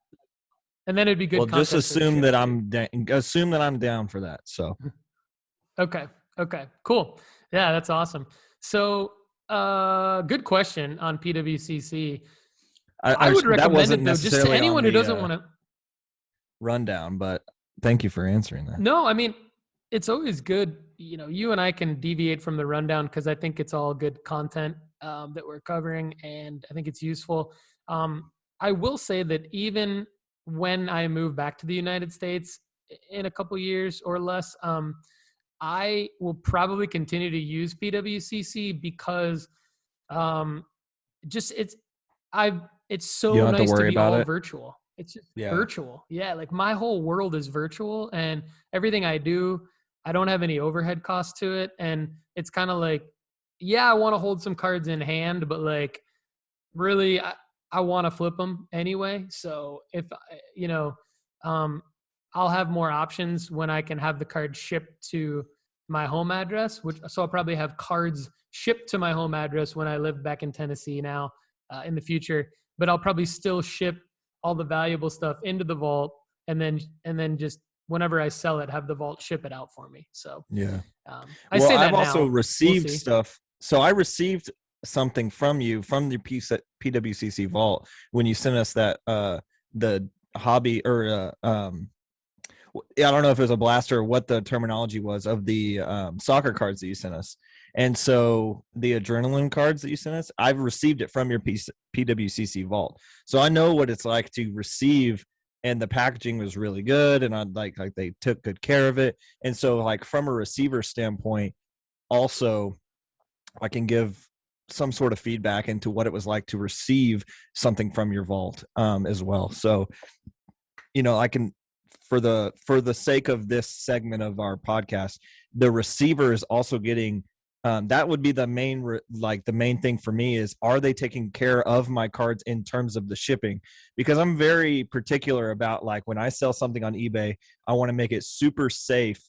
And then it'd be good. Well, just content for the assume show, that too. assume that I'm down for that. So Okay, cool. Yeah, that's awesome. So good question on PWCC. I would that recommend wasn't it, though, just to necessarily on anyone who the doesn't want to. rundown, but thank you for answering that. No, I mean, it's always good. You and I can deviate from the rundown because I think it's all good content that we're covering, and I think it's useful. I will say that even when I move back to the United States in a couple years or less, I will probably continue to use PWCC because just it's You so don't have to nice to worry be about all it. virtual. It's just Yeah. virtual. Yeah, like my whole world is virtual, and everything I do, I don't have any overhead costs to it, and it's kind of like, yeah, I want to hold some cards in hand, but like really I want to flip them anyway. So if um I'll have more options when I can have the card shipped to my home address, so I'll probably have cards shipped to my home address when I live back in Tennessee now in the future. But I'll probably still ship all the valuable stuff into the vault, and then just whenever I sell it, have the vault ship it out for me. So Yeah. I say that I've also now. received We'll see. stuff. So I received something from you from the PWCC Vault when you sent us that the hobby or I don't know if it was a blaster or what the terminology was of the soccer cards that you sent us. And so the adrenaline cards that you sent us, I've received it from your PWCC Vault. So I know what it's like to receive, and the packaging was really good, and I like they took good care of it. And so like from a receiver standpoint, also I can give some sort of feedback into what it was like to receive something from your vault as well. So I can, for the sake of this segment of our podcast, the receiver is also getting that would be the main thing for me is, are they taking care of my cards in terms of the shipping? Because I'm very particular about, like, when I sell something on eBay, I want to make it super safe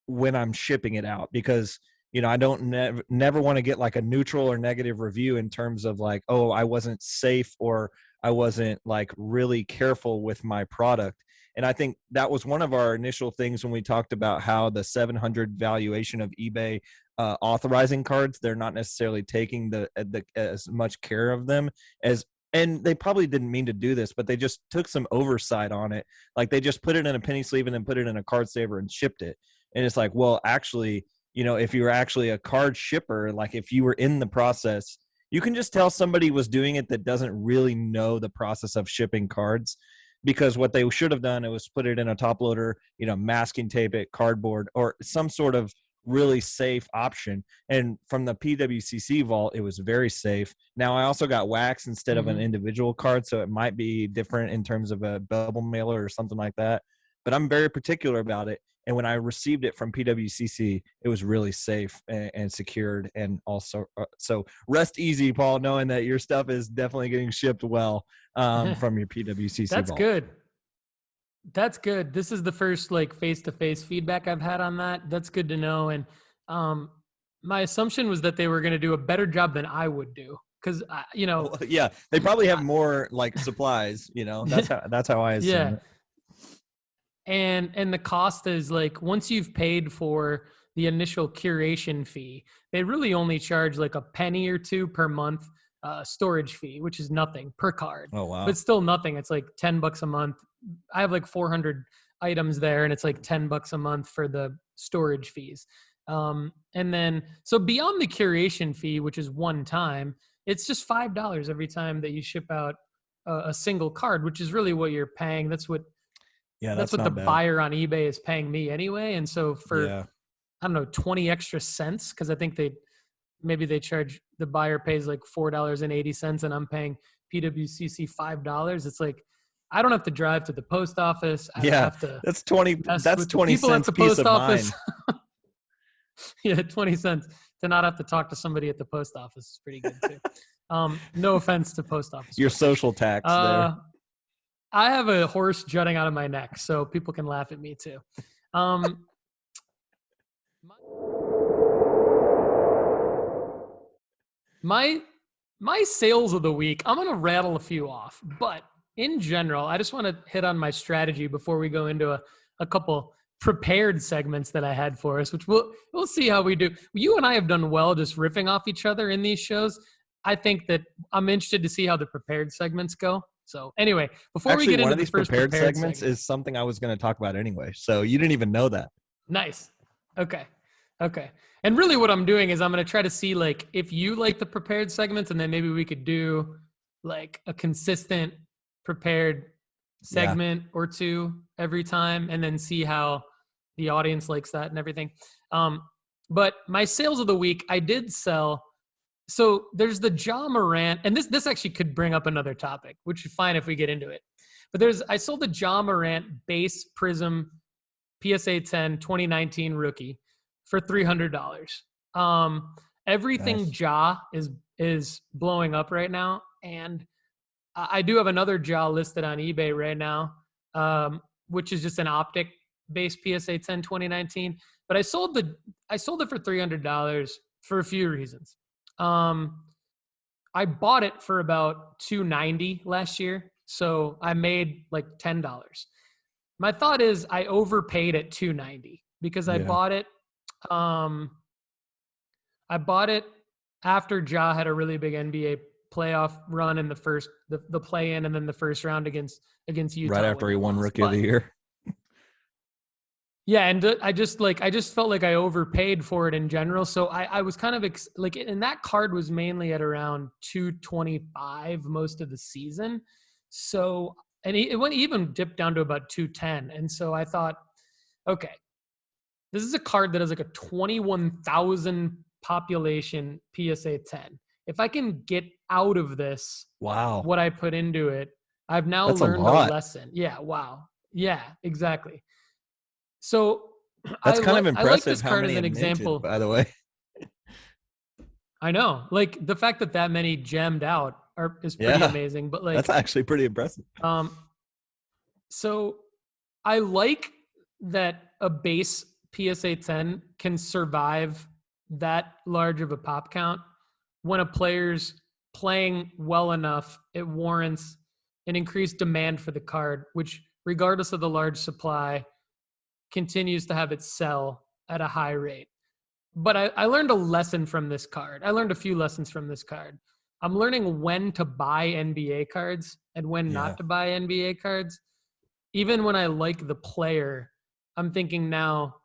when I'm shipping it out, because I don't never want to get like a neutral or negative review in terms of like, oh, I wasn't safe or I wasn't like really careful with my product. And I think that was one of our initial things when we talked about how the 700 valuation of eBay authorizing cards, they're not necessarily taking the as much care of them as, and they probably didn't mean to do this, but they just took some oversight on it. Like they just put it in a penny sleeve and then put it in a card saver and shipped it. And it's like, well, actually, if you were actually a card shipper, like if you were in the process, you can just tell somebody was doing it that doesn't really know the process of shipping cards, because what they should have done was put it in a top loader, masking tape it, cardboard, or some sort of really safe option. And from the PWCC vault, it was very safe. Now I also got wax instead of an individual card, so it might be different in terms of a bubble mailer or something like that. but I'm very particular about it. And when I received it from PWCC, it was really safe and secured. And also, so rest easy, Paul, knowing that your stuff is definitely getting shipped well from your PWCC That's vault. good. That's good. This is the first like face-to-face feedback I've had on that. That's good to know. And my assumption was that they were going to do a better job than I would do. Cause Well, yeah, they probably have more like supplies, that's how I assume yeah. it. And the cost is like, once you've paid for the initial curation fee, they really only charge like a penny or two per month storage fee, which is nothing per card. Oh, wow. But still nothing. It's like $10 a month. I have like 400 items there, and it's like $10 a month for the storage fees. And then, so beyond the curation fee, which is one time, it's just $5 every time that you ship out a single card, which is really what you're paying. That's what That's the not bad. buyer on eBay is paying me anyway. And so for, Yeah. I don't know, 20 extra cents, because I think maybe they charge, the buyer pays like $4.80 and I'm paying PWCC $5. It's like, I don't have to drive to the post office. I don't have to. That's 20. That's 20 cents piece of mind. Yeah, 20 cents to not have to talk to somebody at the post office is pretty good too. No offense to post office. Your social tax there. I have a horse jutting out of my neck, so people can laugh at me too. My sales of the week, I'm going to rattle a few off, but in general, I just want to hit on my strategy before we go into a couple prepared segments that I had for us, which we'll see how we do. You and I have done well just riffing off each other in these shows. I think that I'm interested to see how the prepared segments go. So anyway, before we get into these the first prepared segments is something I was going to talk about anyway. So you didn't even know that. Nice. Okay. And really what I'm doing is I'm going to try to see like if you like the prepared segments, and then maybe we could do like a consistent prepared segment or two every time, and then see how the audience likes that and everything. But my sales of the week, I did sell. So there's the Ja Morant, and this actually could bring up another topic, which is fine if we get into it. But I sold the Ja Morant base Prizm PSA 10 2019 rookie for $300. Everything Nice. Ja is blowing up right now, and I do have another Ja listed on eBay right now, which is just an optic base PSA 10 2019. But I sold it for $300 for a few reasons. I bought it for about $290 last year, so I made like $10. My thought is I overpaid at $290 because I bought it. I bought it after Ja had a really big NBA playoff run in the play-in, and then the first round against Utah. Right after he won Rookie of the Year. Yeah, and I just felt like I overpaid for it in general. So I was kind of and that card was mainly at around 225 most of the season. So, and it went even dipped down to about 210. And so I thought, okay, this is a card that has like a 21,000 population PSA 10. If I can get out of this, what I put into it, I've now learned a lesson. Yeah. Wow. Yeah, exactly. So that's kind of impressive. I like this card as an example, by the way. I know, like the fact that many gemmed out is pretty amazing, but like that's actually pretty impressive. So I like that a base PSA 10 can survive that large of a pop count when a player's playing well enough. It warrants an increased demand for the card, which regardless of the large supply continues to have it sell at a high rate. But I learned a lesson from this card. I learned a few lessons from this card. I'm learning when to buy NBA cards and when not to buy NBA cards. Even when I like the player, I'm thinking now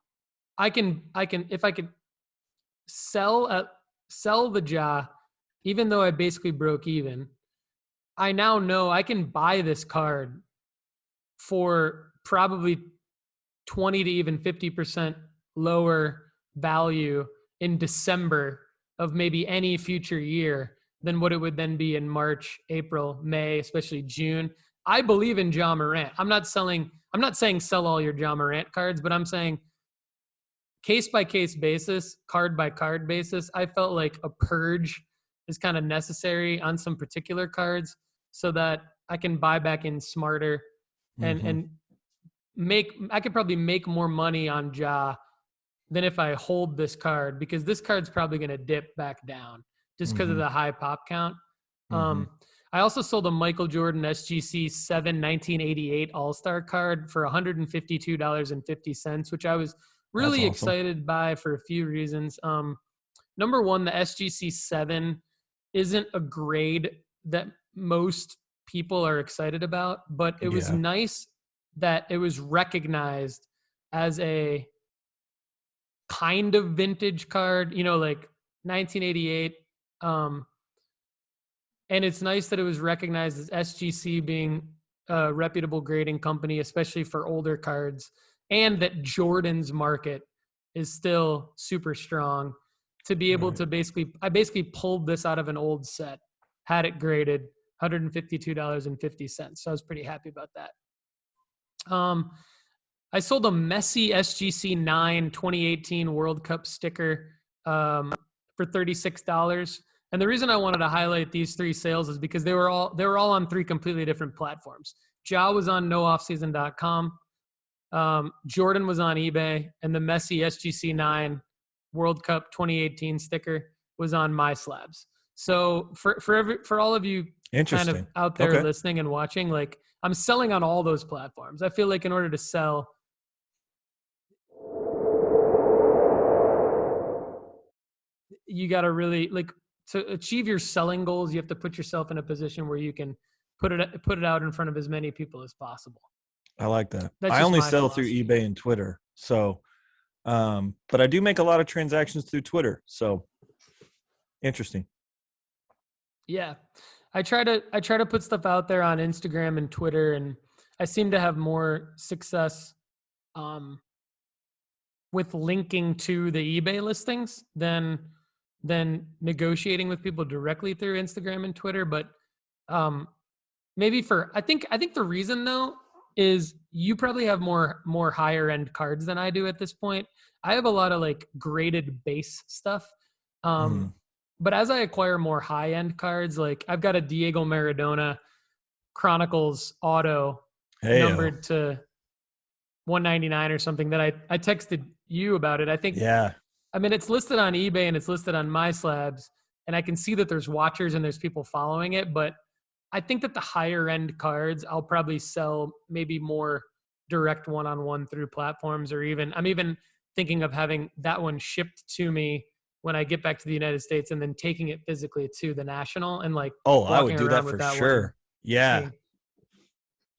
I can if I could sell the Ja, even though I basically broke even, I now know I can buy this card for probably 20 to even 50% lower value in December of maybe any future year than what it would then be in March, April, May, especially June. I believe in Ja Morant. I'm not saying sell all your Ja Morant cards, but I'm saying case by case basis, card by card basis, I felt like a purge is kind of necessary on some particular cards so that I can buy back in smarter and I could probably make more money on Ja than if I hold this card, because this card's probably going to dip back down just because of the high pop count. I also sold a Michael Jordan SGC 7 1988 All-Star card for $152.50, which I was really excited by for a few reasons. Number one, the SGC 7 isn't a grade that most people are excited about, but it was nice that it was recognized as a kind of vintage card, like 1988. And it's nice that it was recognized as SGC being a reputable grading company, especially for older cards, and that Jordan's market is still super strong to be able to I basically pulled this out of an old set, had it graded $152.50. So I was pretty happy about that. I sold a Messi SGC 9 2018 World Cup sticker for $36. And the reason I wanted to highlight these three sales is because they were all on three completely different platforms. Ja was on nooffseason.com. Jordan was on eBay, and the Messi SGC 9 World Cup 2018 sticker was on MySlabs. So for all of you kind of out there listening and watching, like, I'm selling on all those platforms. I feel like in order to sell, you got to really, like, to achieve your selling goals, you have to put yourself in a position where you can put it out in front of as many people as possible. I like that. I only sell through eBay and Twitter. So, but I do make a lot of transactions through Twitter. So interesting. Yeah. I try to put stuff out there on Instagram and Twitter, and I seem to have more success with linking to the eBay listings than negotiating with people directly through Instagram and Twitter. But maybe I think the reason though is you probably have more higher end cards than I do at this point. I have a lot of like graded base stuff. But as I acquire more high end cards, like I've got a Diego Maradona Chronicles auto numbered to 199 or something that I texted you about it. I think, I mean, it's listed on eBay and it's listed on MySlabs, and I can see that there's watchers and there's people following it, but I think that the higher end cards, I'll probably sell maybe more direct one-on-one through platforms, or I'm even thinking of having that one shipped to me when I get back to the United States and then taking it physically to the National and like, I would do that for sure. Yeah.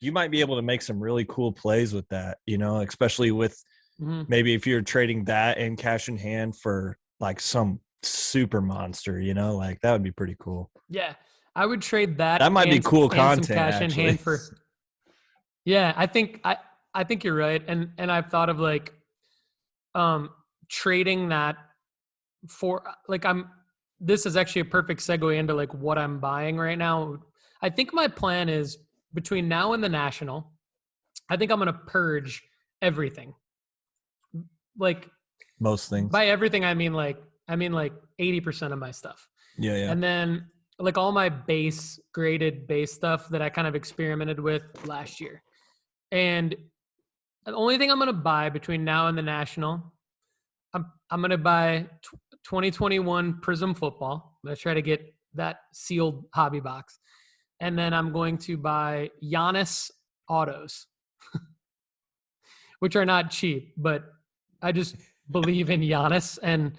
You might be able to make some really cool plays with that, especially with maybe if you're trading that and cash in hand for like some super monster, like that would be pretty cool. Yeah. I would trade that. That might be cool content. Some cash in hand for. Yeah, I think you're right, and I've thought of like, trading that for like This is actually a perfect segue into like what I'm buying right now. I think my plan is between now and the National, I think I'm gonna purge everything. Like most things. By everything, I mean like 80% of my stuff. Yeah. And then like all my graded base stuff that I kind of experimented with last year. And the only thing I'm going to buy between now and the National, I'm going to buy 2021 Prizm football. I'm going to try to get that sealed hobby box. And then I'm going to buy Giannis autos, which are not cheap, but I just believe in Giannis and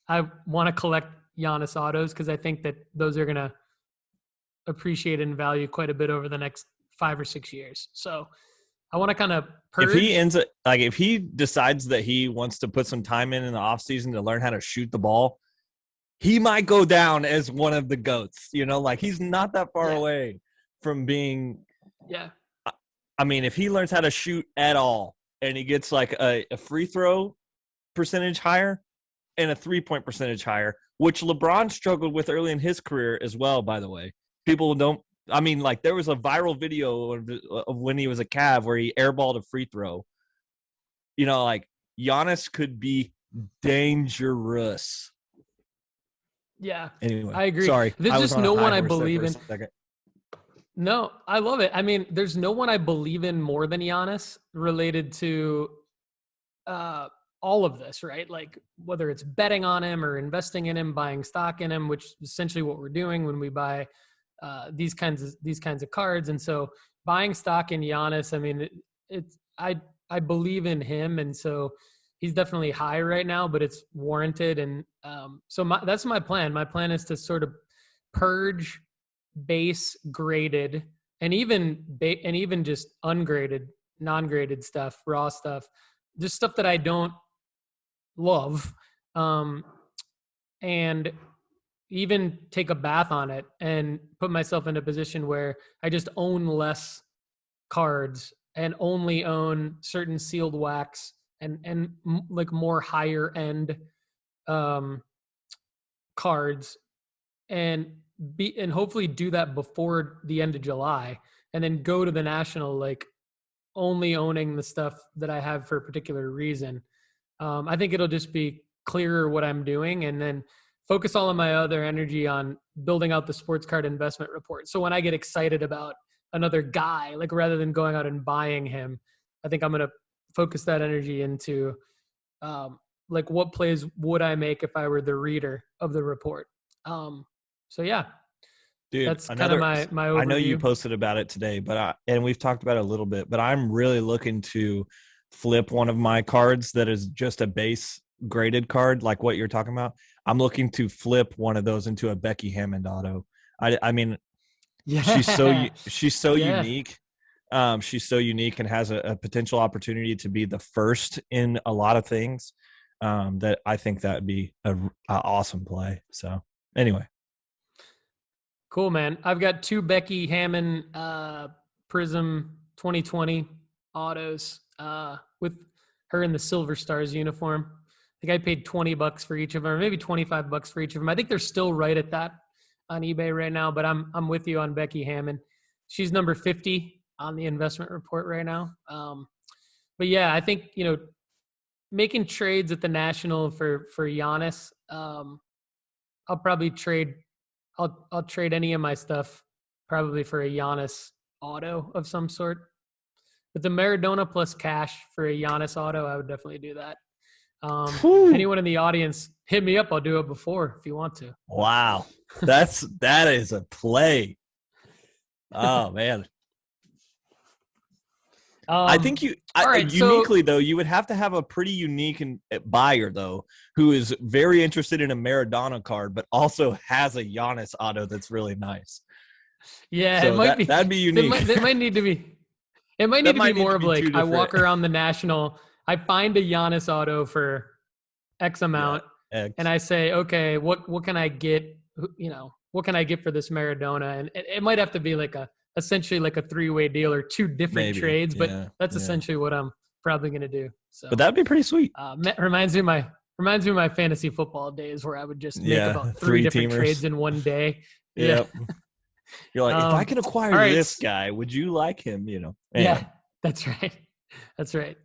I want to collect Giannis autos because I think that those are going to appreciate in value quite a bit over the next 5 or 6 years. So I want to kind of purge. If he decides that he wants to put some time in the off season to learn how to shoot the ball, he might go down as one of the GOATs, like he's not that far away from being. Yeah. I mean, if he learns how to shoot at all and he gets like a free throw percentage higher and a 3-point percentage higher, which LeBron struggled with early in his career as well, by the way. People don't I mean, like there was a viral video of when he was a Cav where he airballed a free throw. You know, like Giannis could be dangerous. Yeah, Anyway, I agree. sorry, There's I was just on a no high one I horse there believe for a in. second. No, I love it. I mean, there's no one I believe in more than Giannis related to uh, all of this, right? Like whether it's betting on him or investing in him, buying stock in him, which is essentially what we're doing when we buy these kinds of cards. And so buying stock in Giannis, I mean, it's I believe in him, and so he's definitely high right now, but it's warranted. And so that's my plan. My plan is to sort of purge base graded and even just ungraded, non-graded stuff, raw stuff, just stuff that I don't love, and even take a bath on it and put myself in a position where I just own less cards and only own certain sealed wax and like more higher end um, cards, and hopefully do that before the end of July, and then go to the national like only owning the stuff that I have for a particular reason. I think it'll just be clearer what I'm doing, and then focus all of my other energy on building out the sports card investment report. So when I get excited about another guy, like rather than going out and buying him, I think I'm going to focus that energy into like what plays would I make if I were the reader of the report. So yeah, Dude, that's kind of another. my I know you overview. posted about it today, and we've talked about it a little bit, but I'm really looking to flip one of my cards that is just a base graded card, like what you're talking about. I'm looking to flip one of those into a Becky Hammond auto. I mean, Yeah, she's so yeah. unique. She's so unique and has a potential opportunity to be the first in a lot of things. That I think that would be a awesome play. So anyway. Cool, man. I've got two Becky Hammond Prizm 2020 autos with her in the Silver Stars uniform. I think I paid $20 for each of them, or maybe $25 for each of them. I think they're still right at that on eBay right now, but I'm with you on Becky Hammond. She's number 50 on the investment report right now. But yeah, I think making trades at the National for Giannis. I'll probably trade I'll trade any of my stuff probably for a Giannis auto of some sort. With the Maradona plus cash for a Giannis auto, I would definitely do that. Whew. Anyone in the audience, hit me up. I'll do it before if you want to. Wow. That is a play. Oh man. I think all right, so uniquely though, you would have to have a pretty unique buyer though, who is very interested in a Maradona card, but also has a Giannis auto that's really nice. yeah, it So might be that'd be unique. that might need to be That might need more to of be two like I different. walk around the National, I find a Giannis auto for X Yeah. amount, and X. I say, okay, what can I get? What can I get for this Maradona? And it might have to be like essentially like a three-way deal or two different Maybe. trades, but Yeah. that's Yeah. essentially what I'm probably going to do. But So that'd be pretty sweet. reminds me of my fantasy football days where I would just make Yeah. about three Three different trades teamers. in one day. Yeah. Yep. You're like, if I can acquire All right. this guy, would you like him? Yeah, Anyway. that's right. That's right.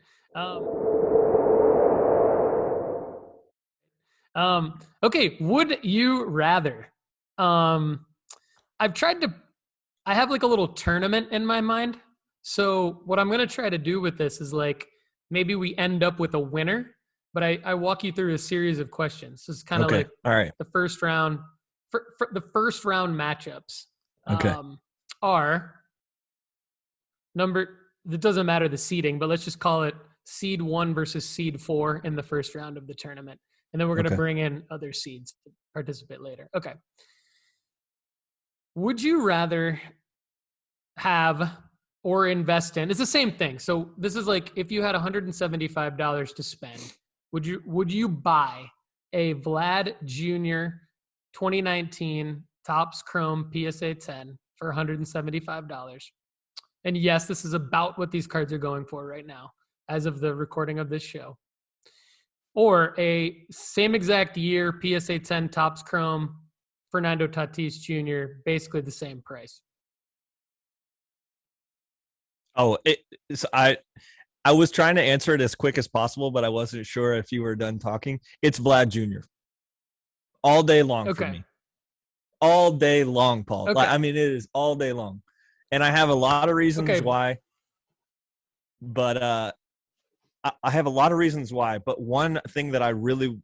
Okay. Would you rather? Um, I've tried to, I have like a little tournament in my mind. So what I'm going to try to do with this is like, maybe we end up with a winner, but I walk you through a series of questions. This is kind of Okay. like All right. the first round, for the first round matchups, Okay. are number, it doesn't matter the seeding, but let's just call it seed 1 versus seed 4 in the first round of the tournament. And then we're going to Okay. bring in other seeds to participate later. Okay. Would you rather have or invest in? It's the same thing. So this is like if you had $175 to spend, would you buy a Vlad Jr. 2019 Topps Chrome PSA 10 for $175? And yes, this is about what these cards are going for right now as of the recording of this show. Or a same exact year PSA 10 Topps Chrome Fernando Tatis Jr., basically the same price. Oh, I was trying to answer it as quick as possible, but I wasn't sure if you were done talking. It's Vlad Jr. all day long for Okay. me. All day long, Paul. Like, Okay. I mean, it is all day long. And I have a lot of reasons Okay. why, but I have a lot of reasons why. But one thing that I really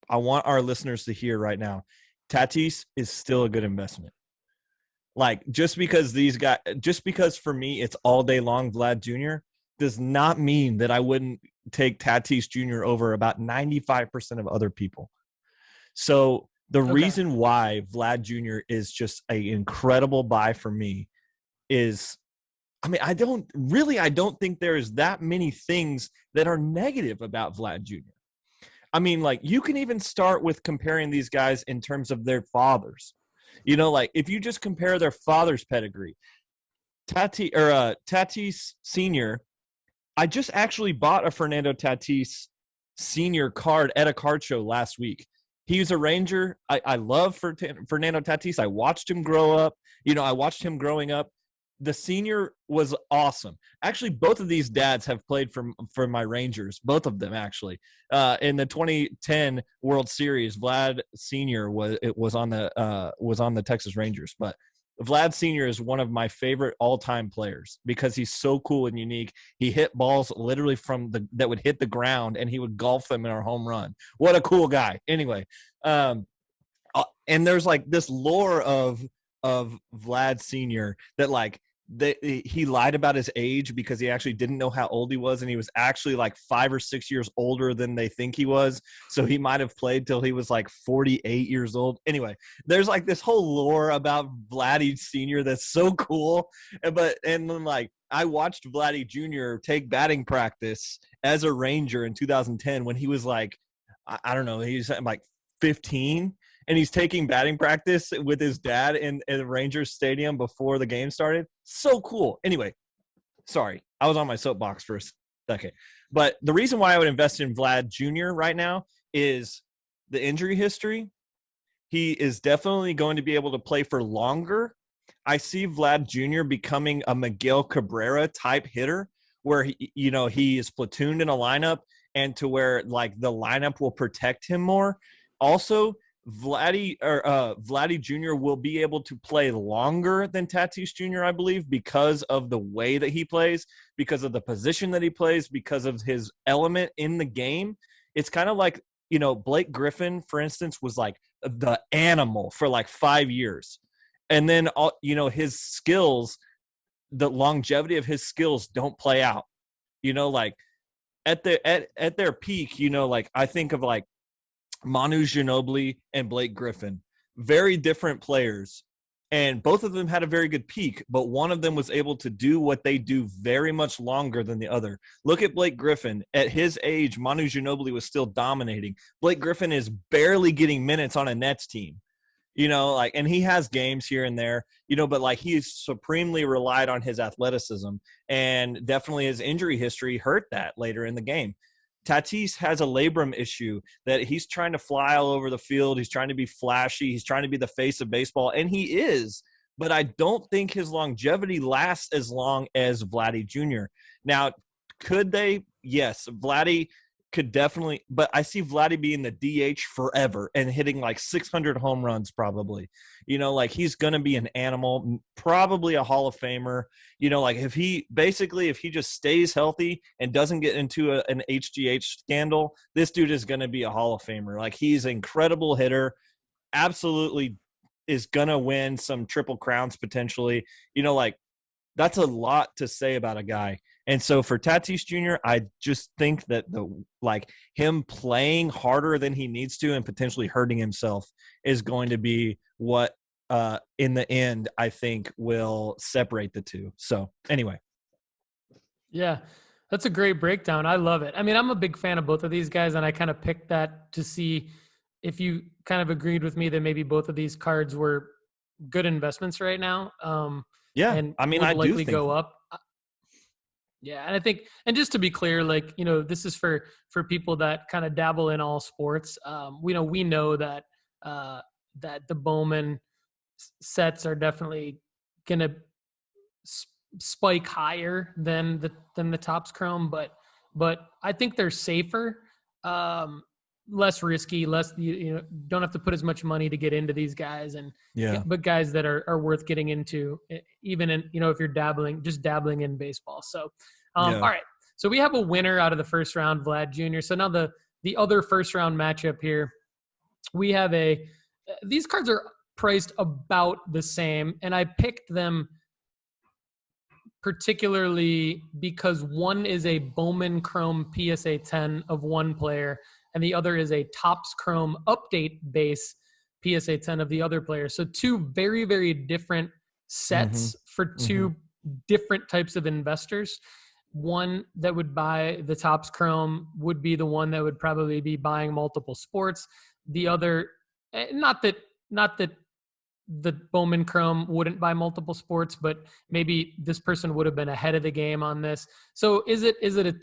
I want our listeners to hear right now, Tatis is still a good investment. Like, just because for me it's all day long Vlad Jr. does not mean that I wouldn't take Tatis Jr. over about 95% of other people. So the Okay. reason why Vlad Jr. is just an incredible buy for me is, I mean, I don't think there's that many things that are negative about Vlad Jr. I mean, like, you can even start with comparing these guys in terms of their fathers. Like, if you just compare their father's pedigree, Tatis Senior. I just actually bought a Fernando Tatis Senior card at a card show last week. He was a Ranger. I love Fernando Tatis. I watched him grow up. I watched him growing up. The senior was awesome. Actually, both of these dads have played for my Rangers. Both of them, actually. In the 2010 World Series, Vlad Senior was on the Texas Rangers. But Vlad Senior is one of my favorite all-time players because he's so cool and unique. He hit balls literally that would hit the ground, and he would golf them in our home run. What a cool guy! Anyway, and there's like this lore of Vlad Senior that, like, he lied about his age because he actually didn't know how old he was, and he was actually like 5 or 6 years older than they think he was. So he might have played till he was like 48 years old. Anyway, there's like this whole lore about Vladdy Senior that's so cool. And then, like, I watched Vladdy Jr. take batting practice as a Ranger in 2010 when he was like, I don't know, he's like 15, and he's taking batting practice with his dad in the Rangers stadium before the game started. So cool. Anyway, sorry, I was on my soapbox for a second. But the reason why I would invest in Vlad Jr. right now is the injury history. He is definitely going to be able to play for longer. I see Vlad Jr. becoming a Miguel Cabrera type hitter where he is platooned in a lineup, and to where, like, the lineup will protect him more. Also, Vladdy Jr. will be able to play longer than Tatis Jr., I believe, because of the way that he plays, because of the position that he plays, because of his element in the game. It's kind of like, Blake Griffin, for instance, was like the animal for like 5 years. And then, his skills, the longevity of his skills don't play out. Like, at their peak, like, I think of like Manu Ginobili and Blake Griffin, very different players. And both of them had a very good peak, but one of them was able to do what they do very much longer than the other. Look at Blake Griffin. At his age, Manu Ginobili was still dominating. Blake Griffin is barely getting minutes on a Nets team. Like, and he has games here and there, but like, he's supremely relied on his athleticism, and definitely his injury history hurt that later in the game. Tatis has a labrum issue that he's trying to fly all over the field. He's trying to be flashy. He's trying to be the face of baseball, and he is, but I don't think his longevity lasts as long as Vladdy Jr. Now, could they? Yes, Vladdy could definitely, but I see Vladdy being the DH forever and hitting like 600 home runs probably. Like, he's going to be an animal, probably a Hall of Famer. Like, if he just stays healthy and doesn't get into an HGH scandal, this dude is going to be a Hall of Famer. Like, he's an incredible hitter, absolutely is going to win some triple crowns potentially. Like, that's a lot to say about a guy. And so for Tatis Jr., I just think that him playing harder than he needs to and potentially hurting himself is going to be what, in the end, I think will separate the two. So anyway. Yeah, that's a great breakdown. I love it. I mean, I'm a big fan of both of these guys, and I kind of picked that to see if you kind of agreed with me that maybe both of these cards were good investments right now, Yeah, and I mean, would I do likely think go that. up. Yeah, and I think, and just to be clear, like, this is for people that kind of dabble in all sports. We know that that the Bowman sets are definitely gonna spike higher than the Topps Chrome, but I think they're safer, less risky, less you don't have to put as much money to get into these guys, and Yeah. but guys that are worth getting into, even in if you're dabbling in baseball. So, Yeah. all right. So we have a winner out of the first round, Vlad Jr. So now the other first round matchup here, we have these cards are priced about the same, and I picked them particularly because one is a Bowman Chrome PSA 10 of one player, and the other is a Topps Chrome update base PSA 10 of the other player. So two very, very different sets for two different types of investors. One that would buy the Topps Chrome would be the one that would probably be buying multiple sports. The other, not that the Bowman Chrome wouldn't buy multiple sports, but maybe this person would have been ahead of the game on this. So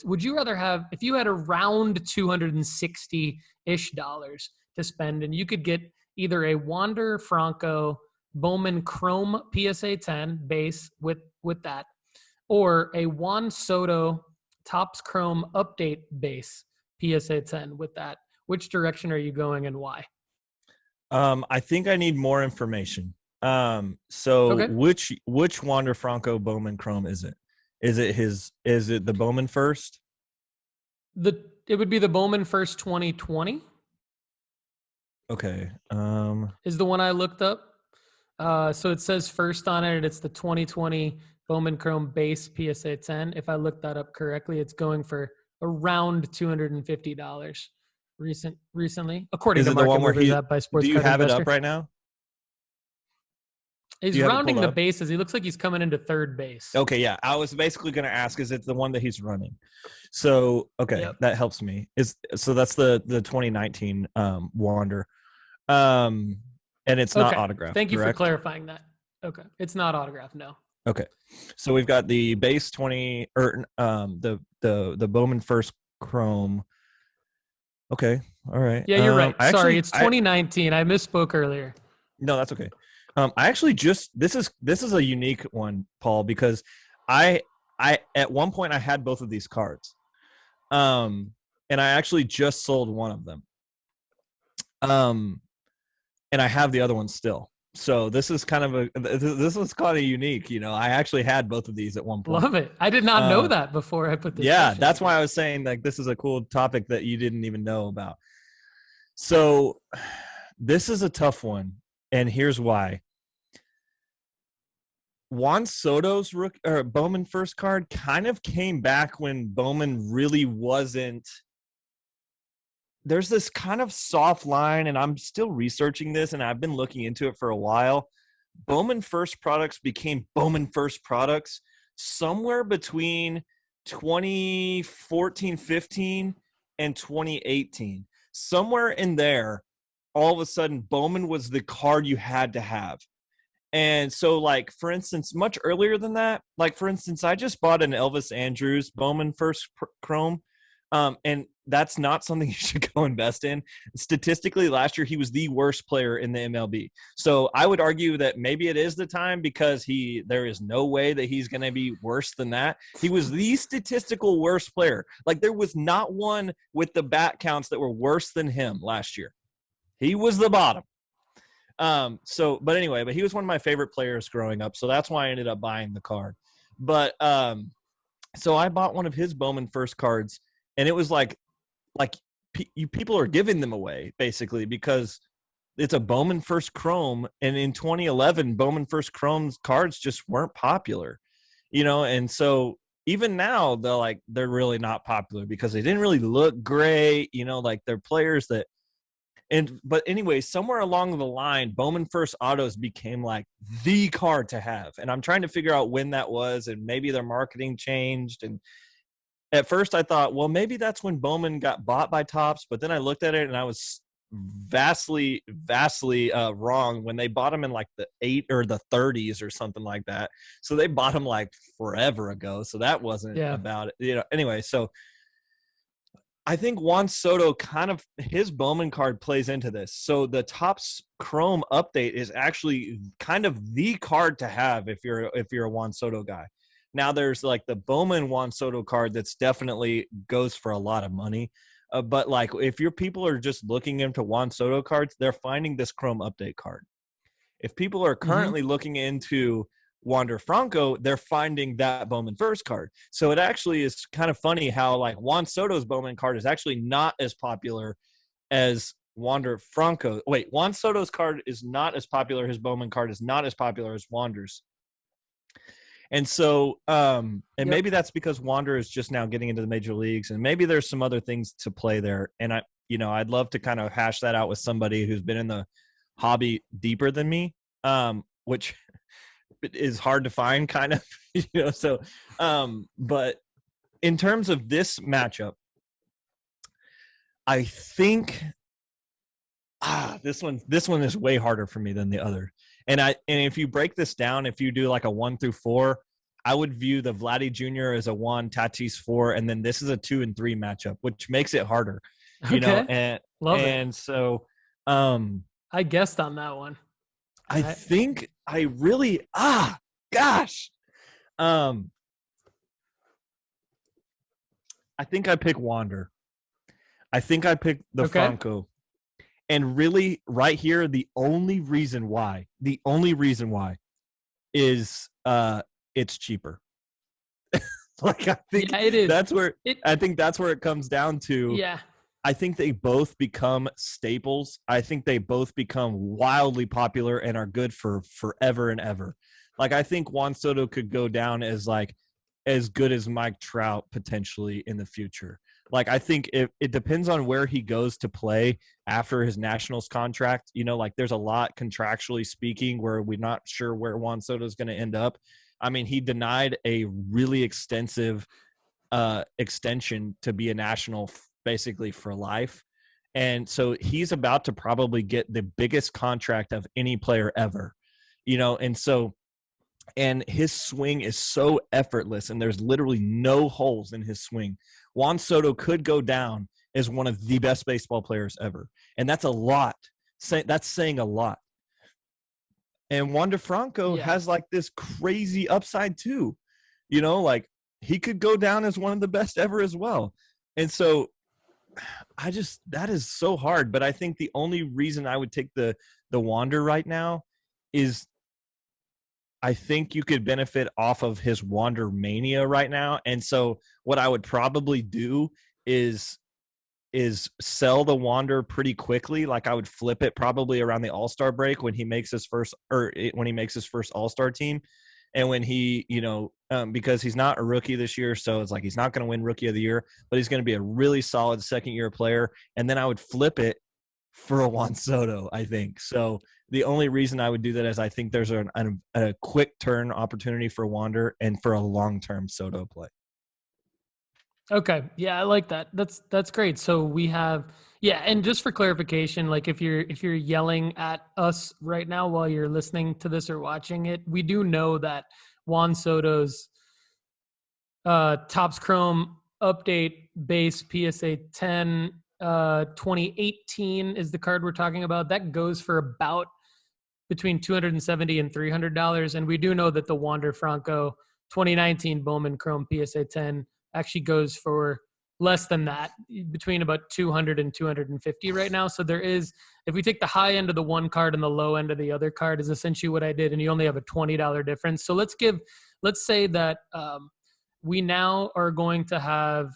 would you rather have, if you had around $260-ish to spend and you could get either a Wander Franco Bowman Chrome PSA 10 base with that, or a Juan Soto Topps Chrome update base PSA 10 with that, which direction are you going and why? I think I need more information. So Okay. which Wander Franco Bowman Chrome is it? Is it the Bowman first? It would be the Bowman first 2020. Okay. Is the one I looked up. So it says first on it, and it's the 2020 Bowman Chrome base PSA 10. If I looked that up correctly, it's going for around $250 recently, according Is to it the Market one where Movers app by Sports do you Card have Investor. it up right now? He's rounding the bases. He looks like he's coming into third base. Okay, yeah. I was basically going to ask, is it the one that he's running? So, okay, yep. That helps me. So that's the 2019 Wander. And it's not autographed. Thank you correct? for clarifying that. Okay. It's not autographed, no. Okay. So we've got the base 20 or the Bowman first Chrome. Okay. All right. Yeah, you're right. Sorry, it's 2019. I misspoke earlier. No, that's okay. I actually this is a unique one, Paul, because I at one point I had both of these cards. And I actually just sold one of them. And I have the other one still. So this is kind of unique, I actually had both of these at one point. Love it. I did not know that before I put this. Yeah, that's why I was saying like this is a cool topic that you didn't even know about. So this is a tough one, and here's why. Juan Soto's Bowman first card kind of came back when Bowman really wasn't. There's this kind of soft line, and I'm still researching this, and I've been looking into it for a while. Bowman first products became Bowman first products somewhere between 2014, 15 and 2018. Somewhere in there, all of a sudden, Bowman was the card you had to have. And so, like, for instance, much earlier than that, like, for instance, I just bought an Elvis Andrus Bowman first Chrome. And that's not something you should go invest in. Statistically, last year, he was the worst player in the MLB. So I would argue that maybe it is the time because there is no way that he's going to be worse than that. He was the statistical worst player. Like, there was not one with the bat counts that were worse than him last year. He was the bottom. But anyway, he was one of my favorite players growing up. So that's why I ended up buying the card. But so I bought one of his Bowman first cards. And it was like people are giving them away basically because it's a Bowman first Chrome. And in 2011, Bowman first Chrome's cards just weren't popular, And so even now they're really not popular because they didn't really look great, like they're players that. But anyway, somewhere along the line, Bowman first autos became like the card to have. And I'm trying to figure out when that was, and maybe their marketing changed. And at first I thought, well, maybe that's when Bowman got bought by Topps, but then I looked at it and I was vastly wrong when they bought him in like the 8 or the 30s or something like that. So they bought him like forever ago. So that wasn't about it, Anyway, so I think Juan Soto kind of his Bowman card plays into this. So the Topps Chrome update is actually kind of the card to have if you're a Juan Soto guy. Now there's like the Bowman Juan Soto card that's definitely goes for a lot of money. But like if your people are just looking into Juan Soto cards, they're finding this Chrome update card. If people are currently looking into Wander Franco, they're finding that Bowman first card. So it actually is kind of funny how like Juan Soto's Bowman card is actually not as popular as Wander Franco. Wait, Juan Soto's card is not as popular. His Bowman card is not as popular as Wander's. And so, maybe that's because Wander is just now getting into the major leagues, and maybe there's some other things to play there. And I'd love to kind of hash that out with somebody who's been in the hobby deeper than me, which is hard to find kind of, so, but in terms of this matchup, I think, this one is way harder for me than the other. And if you break this down, if you do like a 1 through 4, I would view the Vladdy Jr. as a 1, Tatis 4, and then this is a 2 and 3 matchup, which makes it harder, Okay. Love it. And so, I guessed on that one. I think I really, gosh. I think I pick Wander. I think I pick the Franco. And really, right here, the only reason why is it's cheaper. Like I think it is. I think that's where it comes down to. Yeah. I think they both become staples. I think they both become wildly popular and are good for forever and ever. Like I think Juan Soto could go down as like as good as Mike Trout potentially in the future. Like I think it depends on where he goes to play after his Nationals contract. Like there's a lot contractually speaking where we're not sure where Juan Soto is going to end up. I mean, he denied a really extensive extension to be a National basically for life. And so he's about to probably get the biggest contract of any player ever, and his swing is so effortless and there's literally no holes in his swing. Juan Soto could go down as one of the best baseball players ever. And that's a lot. That's saying a lot. And Wander Franco has like this crazy upside too. Like he could go down as one of the best ever as well. And so that is so hard. But I think the only reason I would take the Wander right now is I think you could benefit off of his Wander mania right now. And so what I would probably do is sell the Wander pretty quickly. Like I would flip it probably around the All-Star break when he makes his first All-Star team. And when he, because he's not a rookie this year, so it's like he's not going to win Rookie of the Year, but he's going to be a really solid second-year player. And then I would flip it for a Juan Soto, I think. So the only reason I would do that is I think there's a quick turn opportunity for Wander and for a long-term Soto play. Okay. Yeah, I like that. That's great. So we have, and just for clarification, like if you're yelling at us right now while you're listening to this or watching it, we do know that Juan Soto's Topps Chrome update base PSA 10 2018 is the card we're talking about. That goes for about between $270 and $300. And we do know that the Wander Franco 2019 Bowman Chrome PSA 10 actually goes for less than that, between about 200 and 250 right now. So there is, if we take the high end of the one card and the low end of the other card is essentially what I did, and you only have a $20 difference. So let's say that we now are going to have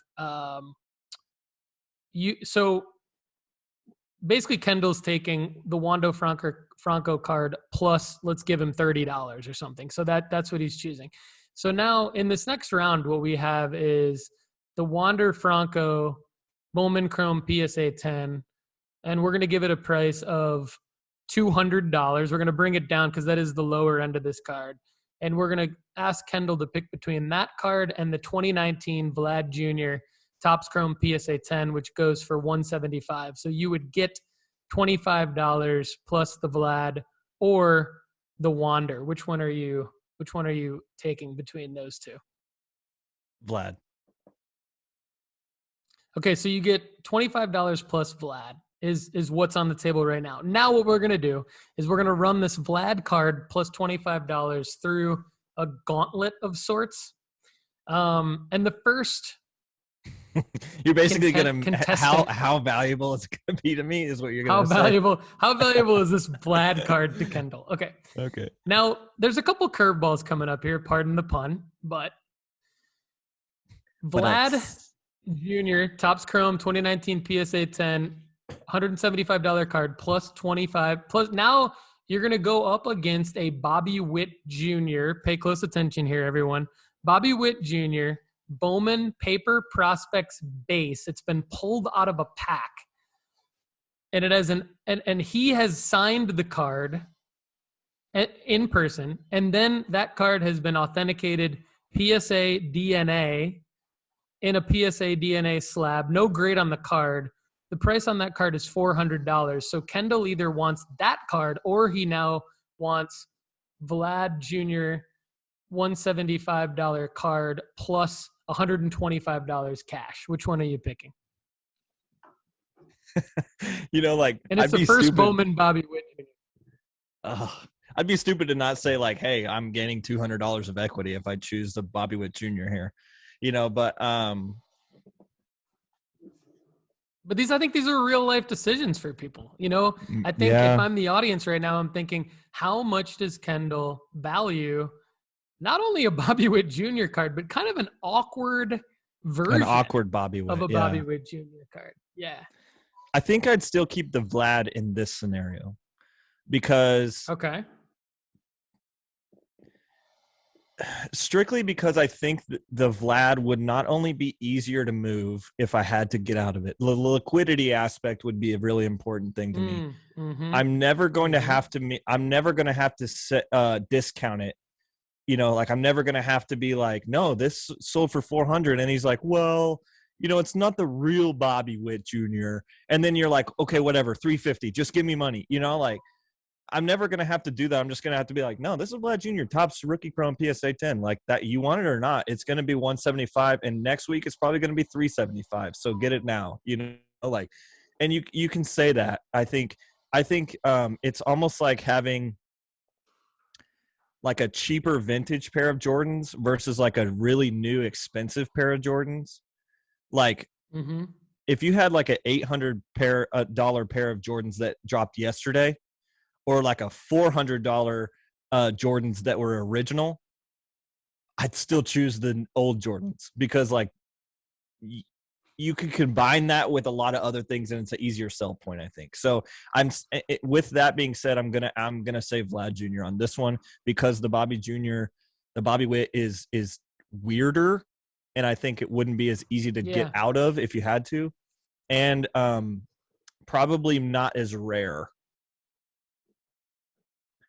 so basically Kendall's taking the Wando Franco card plus let's give him $30 or something. So that's what he's choosing. So now in this next round, what we have is the Wander Franco Bowman Chrome PSA 10, and we're going to give it a price of $200. We're going to bring it down because that is the lower end of this card. And we're going to ask Kendall to pick between that card and the 2019 Vlad Jr. Topps Chrome PSA 10, which goes for $175. So you would get $25 plus the Vlad or the Wander. Which one are you taking between those two? Vlad. Okay, so you get $25 plus Vlad is what's on the table right now. Now what we're going to do is we're going to run this Vlad card plus $25 through a gauntlet of sorts. And the first You're basically gonna contestant, how valuable it's gonna be to me is what you're how gonna say. valuable is this Vlad card to Kendall? Okay. Okay. Now there's a couple curveballs coming up here. Pardon the pun, but Vlad Jr. Topps Chrome 2019 PSA 10, $175 card plus 25 plus. Now you're gonna go up against a Bobby Witt Jr. Pay close attention here, everyone. Bobby Witt Jr. Bowman Paper Prospects base. It's been pulled out of a pack, and it has and he has signed the card in person, and then that card has been authenticated PSA DNA in a PSA DNA slab. No grade on the card. The price on that card is $400. So Kendall either wants that card or he now wants Vlad Jr. $175 card plus $125 cash. Which one are you picking? Like, and it's I'd the be first stupid. Bowman Bobby Witt. I'd be stupid to not say like, hey, I'm gaining $200 of equity if I choose the Bobby Witt Jr. here, but I think these are real life decisions for people. I think if I'm the audience right now, I'm thinking, how much does Kendall value not only a Bobby Witt Jr. card, but kind of an awkward version Bobby Witt of a Bobby Witt Jr. card? Yeah. I think I'd still keep the Vlad in this scenario because strictly because I think the Vlad would not only be easier to move if I had to get out of it. The liquidity aspect would be a really important thing to me. Mm-hmm. I'm never going to have to. I'm never going to have to discount it. Like I'm never going to have to be like, no, this sold for 400, and he's like, well, it's not the real Bobby Witt Jr. And then you're like, okay, whatever, 350, just give me money. Like. I'm never going to have to do that. I'm just going to have to be like, no, this is Vlad Jr. Topps Rookie Chrome PSA 10. Like that, you want it or not, it's going to be 175. And next week it's probably going to be 375. So get it now, and you can say that. I think it's almost like having like a cheaper vintage pair of Jordans versus like a really new expensive pair of Jordans. Like if you had like an $800 pair of Jordans that dropped yesterday, or like a $400 Jordans that were original, I'd still choose the old Jordans because like you could combine that with a lot of other things and it's an easier sell point, I think. So with that being said, I'm gonna say Vlad Jr. on this one because the Bobby Witt is weirder, and I think it wouldn't be as easy to get out of if you had to, and probably not as rare.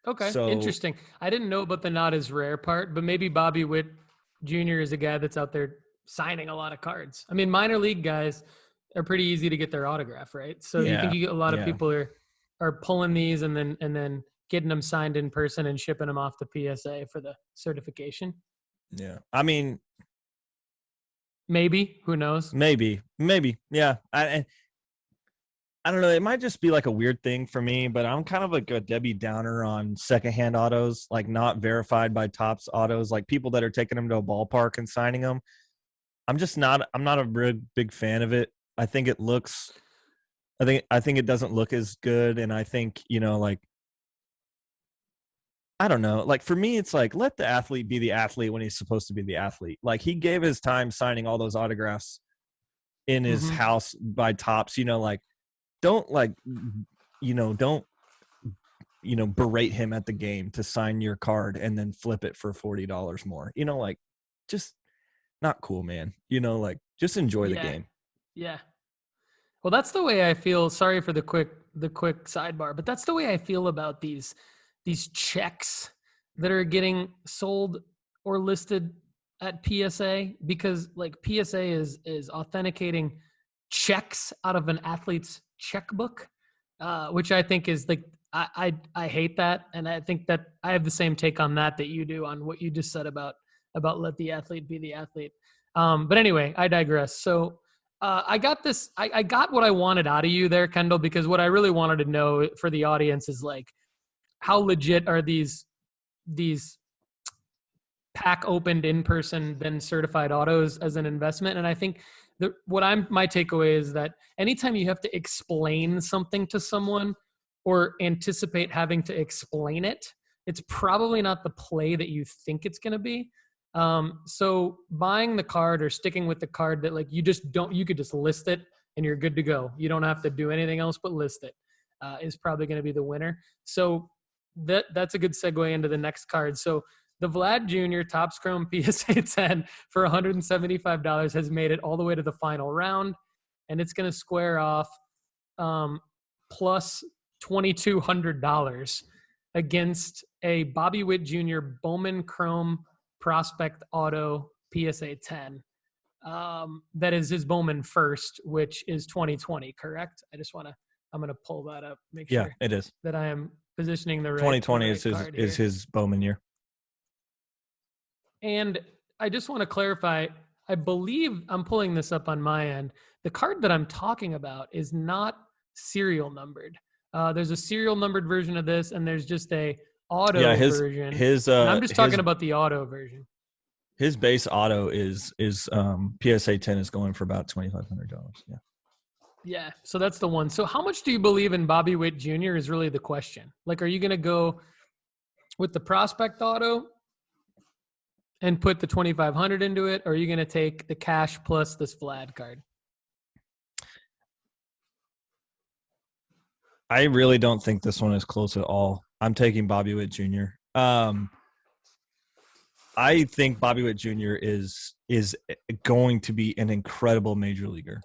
Okay, so interesting. I didn't know about the not as rare part, but maybe Bobby Witt Jr. is a guy that's out there signing a lot of cards. I mean, minor league guys are pretty easy to get their autograph, right? So you think you get a lot of people are pulling these and then getting them signed in person and shipping them off to PSA for the certification? Yeah, I mean, maybe. Who knows? Maybe. Yeah. I don't know. It might just be like a weird thing for me, but I'm kind of like a Debbie Downer on secondhand autos, like not verified by Topps autos, like people that are taking them to a ballpark and signing them. I'm not a big fan of it. I think it doesn't look as good. And I think, like, I don't know. Like for me, it's like, let the athlete be the athlete when he's supposed to be the athlete. Like he gave his time signing all those autographs in his house by Topps, like, don't berate him at the game to sign your card and then flip it for $40 more. Like just not cool, man. Like just enjoy the game. Yeah. Well, that's the way I feel. Sorry for the quick sidebar, but that's the way I feel about these checks that are getting sold or listed at PSA, because like PSA is authenticating checks out of an athlete's checkbook, which I think is like, I hate that. And I think that I have the same take on that you do on what you just said about let the athlete be the athlete. But anyway, I digress. So I got this, I got what I wanted out of you there, Kendall, because what I really wanted to know for the audience is like, how legit are these pack opened in person than certified autos as an investment. And I think my takeaway is that anytime you have to explain something to someone or anticipate having to explain it, it's probably not the play that you think it's going to be. So buying the card or sticking with the card that like you could just list it and you're good to go. You don't have to do anything else but list it, is probably going to be the winner. So that's a good segue into the next card. So the Vlad Jr. Topps Chrome PSA 10 for $175 has made it all the way to the final round, and it's going to square off plus $2,200 against a Bobby Witt Jr. Bowman Chrome Prospect Auto PSA 10. That is his Bowman first, which is 2020, correct? I'm going to pull that up, make sure it is. that I am positioning the right 2020 is his Bowman year. And I just want to clarify, I believe I'm pulling this up on my end. The card that I'm talking about is not serial numbered. There's a serial numbered version of this, and there's just a auto version. I'm just talking about the auto version. His base auto is PSA 10 is going for about $2,500. Yeah. Yeah. So that's the one. So how much do you believe in Bobby Witt Jr. is really the question. Like, are you going to go with the prospect auto and put the 2,500 into it, or are you going to take the cash plus this Vlad card? I really don't think this one is close at all. I'm taking Bobby Witt Jr. I think Bobby Witt Jr. is going to be an incredible major leaguer.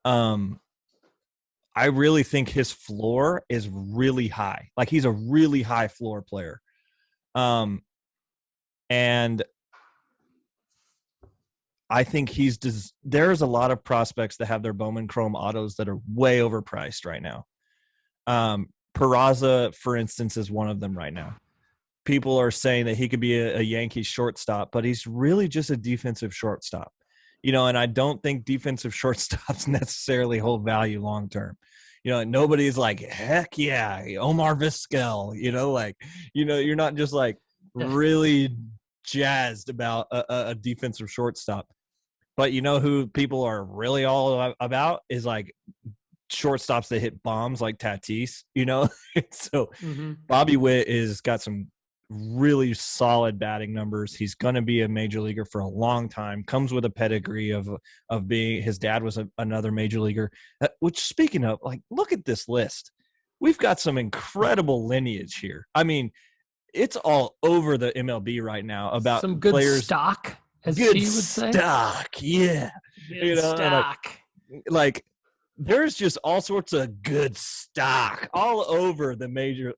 I really think his floor is really high. Like, he's a really high floor player. And I think there's a lot of prospects that have their Bowman Chrome autos that are way overpriced right now. Peraza, for instance, is one of them right now. People are saying that he could be a Yankees shortstop, but he's really just a defensive shortstop. And I don't think defensive shortstops necessarily hold value long term. Nobody's like, heck yeah, Omar Vizquel, you're not just like really jazzed about a defensive shortstop. But who people are really all about is like shortstops that hit bombs like Tatis, So Bobby Witt is got some really solid batting numbers. He's going to be a major leaguer for a long time. Comes with a pedigree of being, his dad was another major leaguer. Which, speaking of, like, look at this list. We've got some incredible lineage here. I mean, it's all over the MLB right now about some good players. Stock, as good he would say. Stock, yeah. Good stock. Like there's just all sorts of good stock all over the Major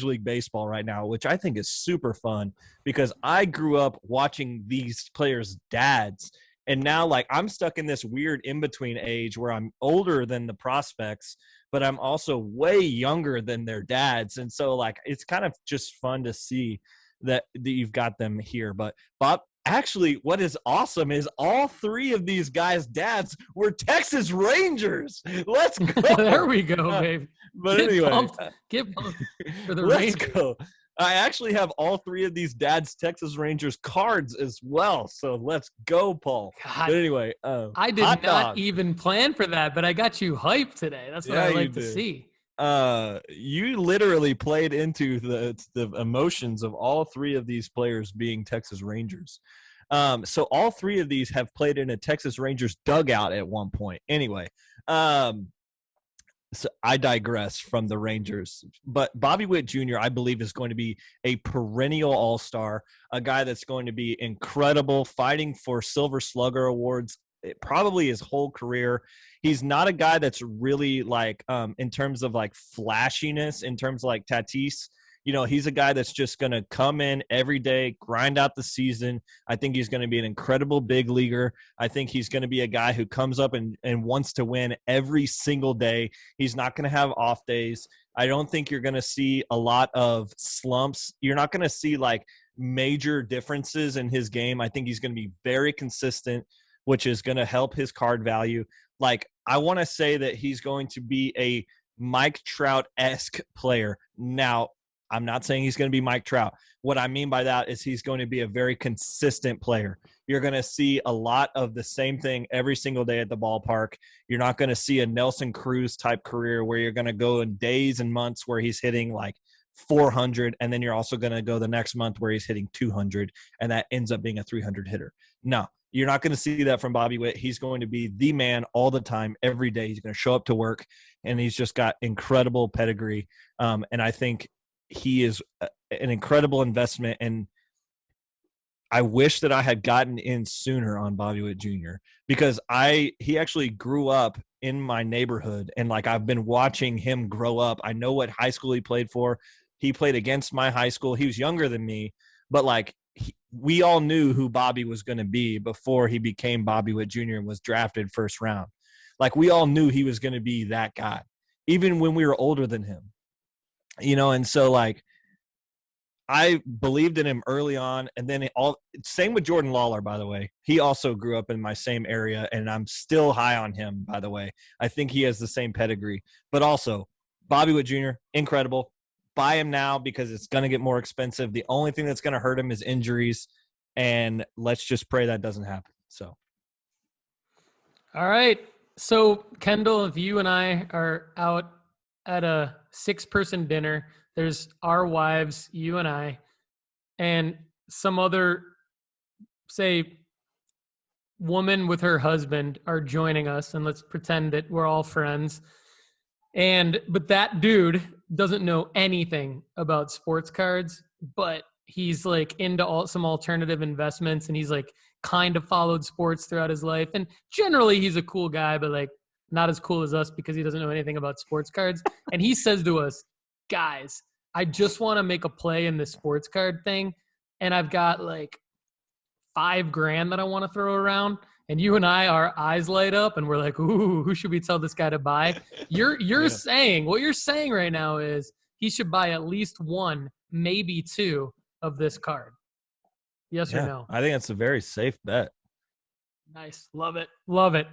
League Baseball right now, which I think is super fun because I grew up watching these players' dads, and now like I'm stuck in this weird in-between age where I'm older than the prospects, but I'm also way younger than their dads, and so like it's kind of just fun to see that you've got them here. But Bob, actually, what is awesome is all three of these guys' dads were Texas Rangers. Let's go. There we go, babe. But Get anyway, pumped for the let's Rangers. Go. I actually have all three of these dads' Texas Rangers cards as well. So let's go, Paul. God, but anyway, I did not even plan for that, but I got you hyped today. That's what I like to see. You literally played into the emotions of all three of these players being Texas Rangers. So all three of these have played in a Texas Rangers dugout at one point. Anyway, so I digress from the Rangers, but Bobby Witt Jr., I believe, is going to be a perennial all-star, a guy that's going to be incredible, fighting for Silver Slugger awards probably his whole career. He's not a guy that's really like in terms of like flashiness, in terms of like Tatis. He's a guy that's just going to come in every day, grind out the season. I think he's going to be an incredible big leaguer. I think he's going to be a guy who comes up and wants to win every single day. He's not going to have off days. I don't think you're going to see a lot of slumps. You're not going to see like major differences in his game. I think he's going to be very consistent, which is going to help his card value. Like, I want to say that he's going to be a Mike Trout-esque player. Now, I'm not saying he's going to be Mike Trout. What I mean by that is he's going to be a very consistent player. You're going to see a lot of the same thing every single day at the ballpark. You're not going to see a Nelson Cruz type career where you're going to go in days and months where he's hitting like 400, and then you're also going to go the next month where he's hitting 200, and that ends up being a 300 hitter. No, you're not going to see that from Bobby Witt. He's going to be the man all the time, every day. He's going to show up to work, and he's just got incredible pedigree. And I think he is an incredible investment, and I wish that I had gotten in sooner on Bobby Witt Jr. because he actually grew up in my neighborhood, and like I've been watching him grow up. I know what high school he played for. He played against my high school. He was younger than me, but like we all knew who Bobby was going to be before he became Bobby Witt Jr. and was drafted first round. Like we all knew he was going to be that guy, even when we were older than him, and so like I believed in him early on, and then same with Jordan Lawler, by the way. He also grew up in my same area, and I'm still high on him, by the way. I think he has the same pedigree. But also, Bobby Witt Jr., incredible. Buy him now because it's going to get more expensive. The only thing that's going to hurt him is injuries, and let's just pray that doesn't happen. So, all right. So, Kendall, if you and I are out at a 6-person dinner, there's our wives, you and I, and some other, say, woman with her husband are joining us, and let's pretend that we're all friends. But that dude doesn't know anything about sports cards, but he's like into some alternative investments, and he's like kind of followed sports throughout his life. And generally he's a cool guy, but like not as cool as us because he doesn't know anything about sports cards. And he says to us, guys, I just want to make a play in this sports card thing, and I've got like $5,000 that I want to throw around. And you and I, our eyes light up, and we're like, ooh, who should we tell this guy to buy? You're saying, what you're saying right now is he should buy at least one, maybe two of this card. Yes or no? I think that's a very safe bet. Nice. Love it. Love it.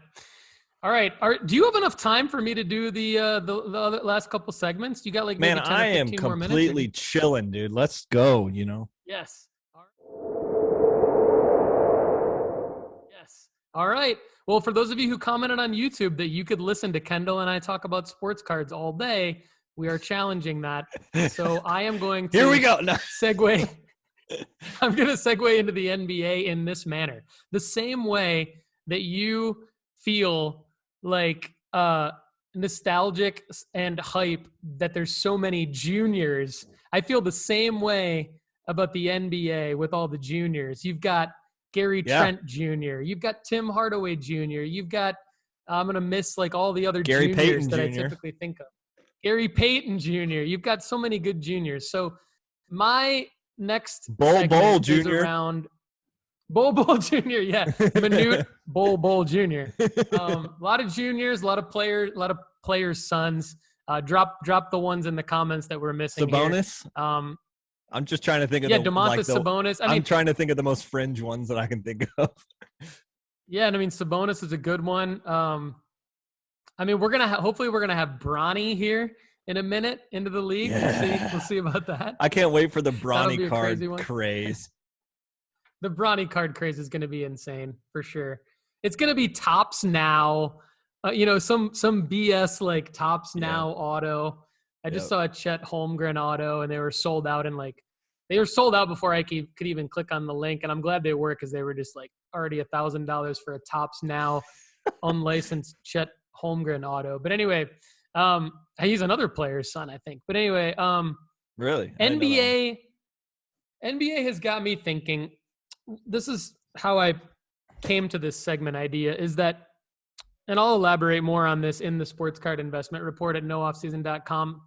All right. Do you have enough time for me to do the other last couple segments? You got like maybe 10 or 15 I am more minutes? completely chilling, dude. Let's go, Yes. Yes. All right. Well, for those of you who commented on YouTube that you could listen to Kendall and I talk about sports cards all day, we are challenging that. So I am going to Here we go. No. segue. I'm going to segue into the NBA in this manner. The same way that you feel like nostalgic and hype that there's so many juniors, I feel the same way about the NBA with all the juniors. You've got Gary Trent Jr., you've got Tim Hardaway Jr., you've got, I'm going to miss like all the other Gary juniors Payton that Jr. I typically think of. Gary Payton Jr., you've got so many good juniors. So my next Bull Jr. is around Bull Jr., yeah. Manute Bull Jr. A lot of juniors, a lot of players' sons. Drop the ones in the comments that we're missing Sabonis? here. I'm just trying to think of Domantas Sabonis. I'm trying to think of the most fringe ones that I can think of. Yeah, and I mean Sabonis is a good one. I mean, hopefully we're gonna have Bronny here in a minute into the league. Yeah. We'll see about that. I can't wait for the Bronny card craze. The Bronny card craze is going to be insane for sure. It's going to be Tops Now, some BS like Tops Now auto. I just saw a Chet Holmgren auto, and they were sold out before I could even click on the link. And I'm glad they were, because they were just like already $1,000 for a Tops Now unlicensed Chet Holmgren auto. But anyway, he's another player's son, I think. But anyway, really, NBA has got me thinking. This is how I came to this segment idea, is that, and I'll elaborate more on this in the sports card investment report at nooffseason.com,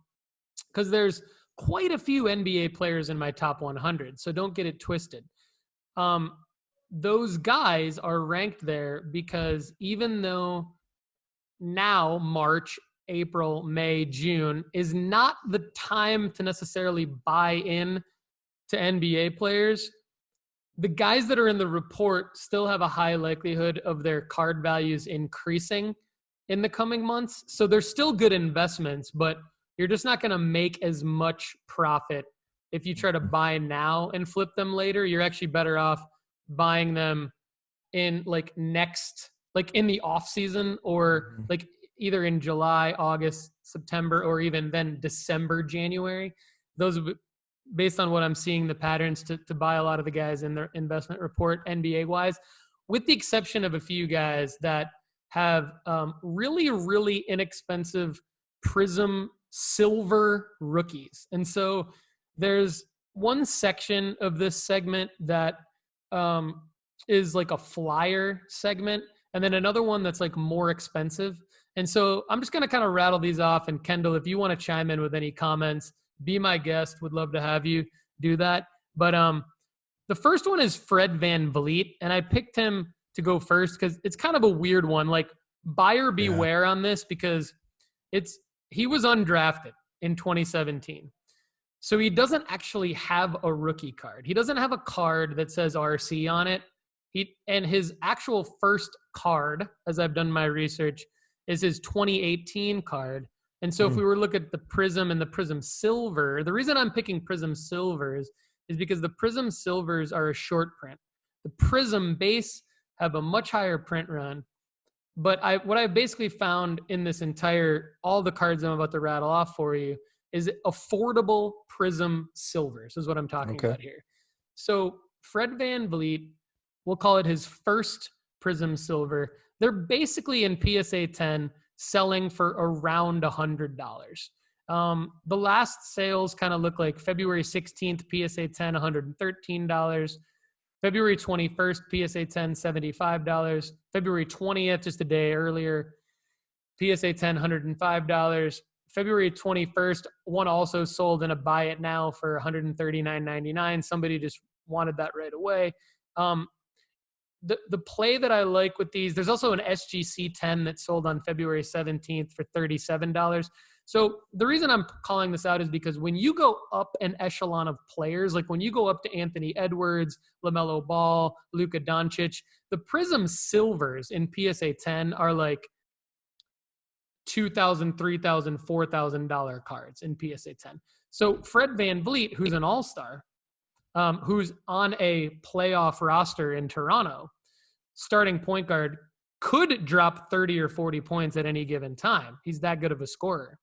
because there's quite a few NBA players in my top 100. So don't get it twisted. Those guys are ranked there because even though now March, April, May, June is not the time to necessarily buy in to NBA players, the guys that are in the report still have a high likelihood of their card values increasing in the coming months. So they're still good investments, but you're just not going to make as much profit if you try to buy now and flip them later, you're actually better off buying them in like in the off season, or like either in July, August, September, or even then December, January. Those would, based on what I'm seeing, the patterns to buy a lot of the guys in their investment report NBA wise, with the exception of a few guys that have really, really inexpensive Prizm silver rookies. And so there's one section of this segment that is like a flyer segment, and then another one that's like more expensive. And so I'm just going to kind of rattle these off. And Kendall, if you want to chime in with any comments, be my guest. Would love to have you do that. But the first one is Fred VanVleet, and I picked him to go first because it's kind of a weird one. Like, buyer beware on this, because he was undrafted in 2017. So he doesn't actually have a rookie card. He doesn't have a card that says RC on it. And his actual first card, as I've done my research, is his 2018 card. And so if we were to look at the Prizm and the Prizm Silver, the reason I'm picking Prizm Silvers is because the Prizm Silvers are a short print. The Prizm base have a much higher print run. But what I basically found in this all the cards I'm about to rattle off for you is affordable Prizm Silvers is what I'm talking about here. So Fred VanVleet, we'll call it his first Prizm Silver. They're basically in PSA 10 selling for around $100. The last sales kind of look like February 16th, PSA 10, $113. February 21st, PSA 10, $75. February 20th, just a day earlier, PSA 10, $105. February 21st, one also sold in a buy it now for $139.99. Somebody just wanted that right away. The play that I like with these, there's also an SGC 10 that sold on February 17th for $37. So the reason I'm calling this out is because when you go up an echelon of players, like when you go up to Anthony Edwards, LaMelo Ball, Luka Doncic, the Prizm Silvers in PSA 10 are like $2,000, $3,000, $4,000 cards in PSA 10. So Fred VanVleet, who's an all-star, who's on a playoff roster in Toronto, starting point guard, could drop 30 or 40 points at any given time. He's that good of a scorer.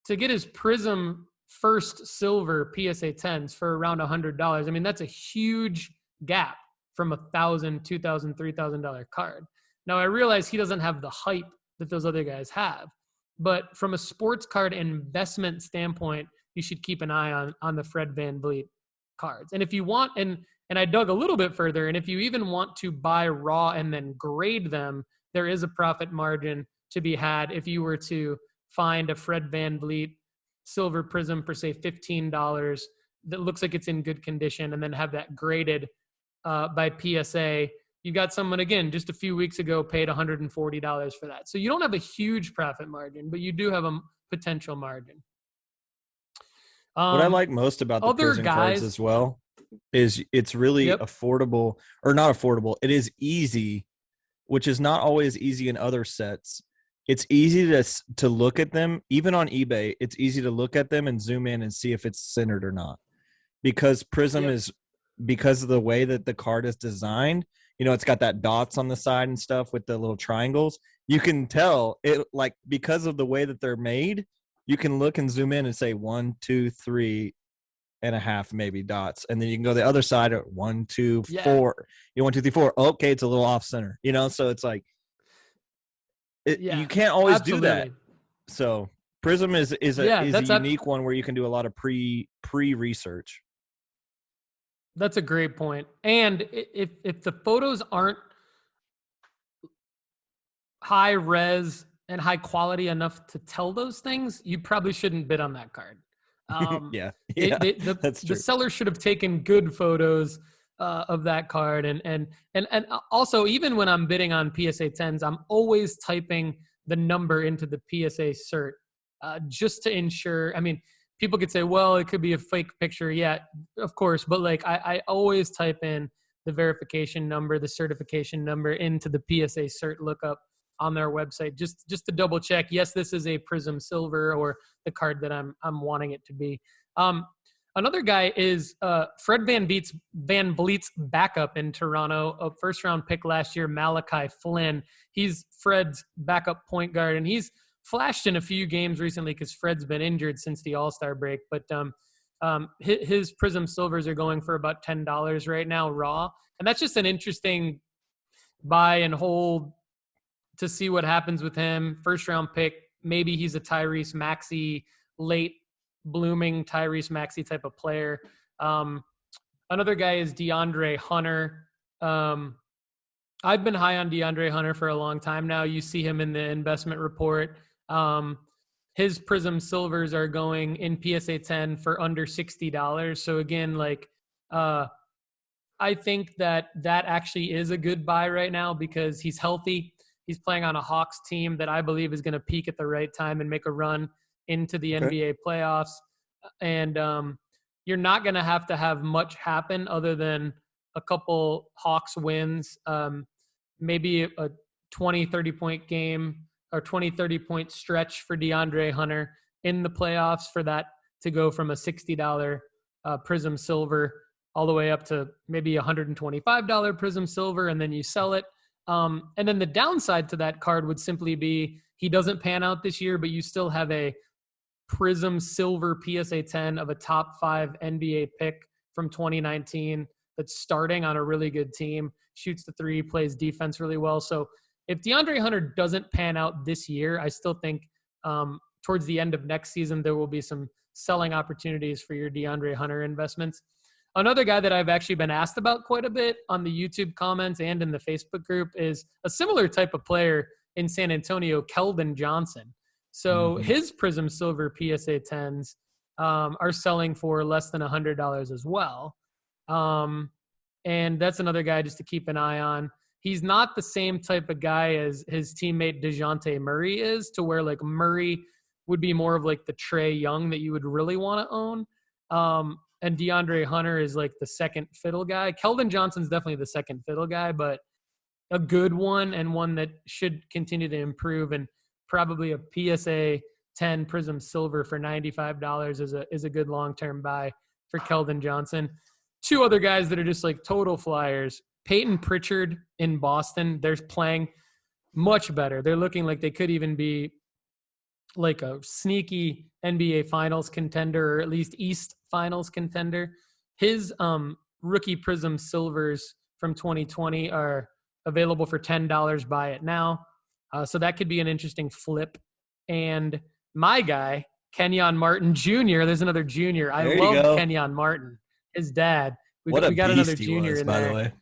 To get his Prizm first silver PSA 10s for around $100, I mean, that's a huge gap from $1,000, $2,000, $3,000 card. Now, I realize he doesn't have the hype that those other guys have, but from a sports card investment standpoint, you should keep an eye on the Fred VanVleet cards. And if you want, and I dug a little bit further, and if you even want to buy raw and then grade them, there is a profit margin to be had if you were to find a Fred VanVleet silver Prizm for say $15 that looks like it's in good condition, and then have that graded by PSA. You got someone, again, just a few weeks ago paid $140 for that. So you don't have a huge profit margin, but you do have a potential margin. What I like most about the Prizm cards as well is it's really affordable, or not affordable. It is easy, which is not always easy in other sets. It's easy to look at them. Even on eBay, it's easy to look at them and zoom in and see if it's centered or not. Because Prizm is, because of the way that the card is designed, you know, it's got that dots on the side and stuff with the little triangles. You can tell it, like, because of the way that they're made, you can look and zoom in and say 1, 2, 3.5 maybe dots, and then you can go the other side at 1, 2, 4. You know, 1, 2, 3, 4. Okay, it's a little off center. You know, so it's like you can't always do that. So Prizm is a unique one where you can do a lot of pre research. That's a great point. And if the photos aren't high res and high quality enough to tell those things, you probably shouldn't bid on that card. That's true. The seller should have taken good photos of that card. And also, even when I'm bidding on PSA 10s, I'm always typing the number into the PSA cert just to ensure. I mean, people could say, well, it could be a fake picture. Yeah, of course. But like, I always type in the verification number, the certification number into the PSA cert lookup on their website, just to double check. Yes, this is a Prizm Silver, or the card that I'm wanting it to be. Another guy is Fred Van Vliet's backup in Toronto, a first-round pick last year, Malachi Flynn. He's Fred's backup point guard, and he's flashed in a few games recently because Fred's been injured since the All-Star break. But his Prizm Silvers are going for about $10 right now raw, and that's just an interesting buy and hold to see what happens with him. First-round pick, maybe he's a Tyrese Maxey late blooming Tyrese Maxey type of player. Another guy is DeAndre Hunter. I've been high on DeAndre Hunter for a long time now. You see him in the investment report. His Prizm Silvers are going in PSA 10 for under $60. So again, I think that actually is a good buy right now because he's healthy. He's playing on a Hawks team that I believe is going to peak at the right time and make a run into the NBA playoffs. And you're not going to have much happen other than a couple Hawks wins, maybe a 20, 30-point game or 20, 30-point stretch for DeAndre Hunter in the playoffs for that to go from a $60 Prizm Silver all the way up to maybe $125 Prizm Silver, and then you sell it. And then the downside to that card would simply be he doesn't pan out this year, but you still have a Prizm Silver PSA 10 of a top 5 NBA pick from 2019 that's starting on a really good team, shoots the three, plays defense really well. So if DeAndre Hunter doesn't pan out this year, I still think towards the end of next season, there will be some selling opportunities for your DeAndre Hunter investments. Another guy that I've actually been asked about quite a bit on the YouTube comments and in the Facebook group is a similar type of player in San Antonio, Keldon Johnson. So his Prizm Silver PSA 10s are selling for less than $100 as well. And that's another guy just to keep an eye on. He's not the same type of guy as his teammate DeJounte Murray is, to where like Murray would be more of like the Trae Young that you would really want to own. And DeAndre Hunter is like the second fiddle guy. Keldon Johnson's definitely the second fiddle guy, but a good one and one that should continue to improve, and probably a PSA 10 Prizm Silver for $95 is a good long-term buy for Keldon Johnson. Two other guys that are just like total flyers. Peyton Pritchard in Boston. They're playing much better. They're looking like they could even be like a sneaky NBA Finals contender, or at least East Finals contender. His rookie Prizm Silvers from 2020 are available for $10. Buy it now. So that could be an interesting flip. And my guy, Kenyon Martin Jr., there's another junior. I love Kenyon Martin, his dad. We got another junior in there. By the way.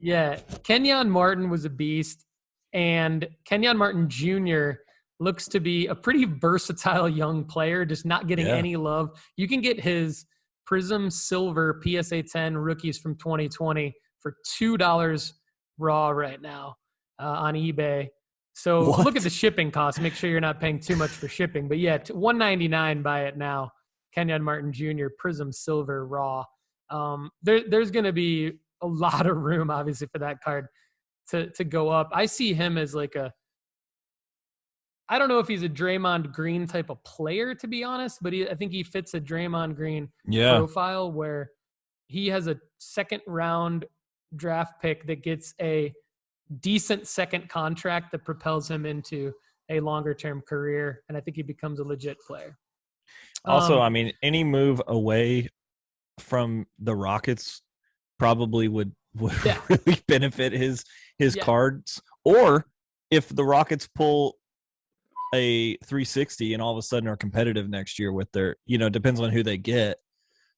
Yeah, Kenyon Martin was a beast. And Kenyon Martin Jr. looks to be a pretty versatile young player, just not getting any love. You can get his Prizm Silver PSA 10 rookies from 2020 for $2 raw right now on eBay. So look at the shipping costs. Make sure you're not paying too much for shipping. But yeah, $199 buy it now. Kenyon Martin Jr. Prizm Silver raw. There's going to be a lot of room, obviously, for that card to go up. I see him as like I don't know if he's a Draymond Green type of player, to be honest, but I think he fits a Draymond Green profile where he has a second round draft pick that gets a decent second contract that propels him into a longer term career. And I think he becomes a legit player. Also, I mean, any move away from the Rockets probably would really benefit his cards. Or if the Rockets pull a 360 and all of a sudden are competitive next year with their, depends on who they get.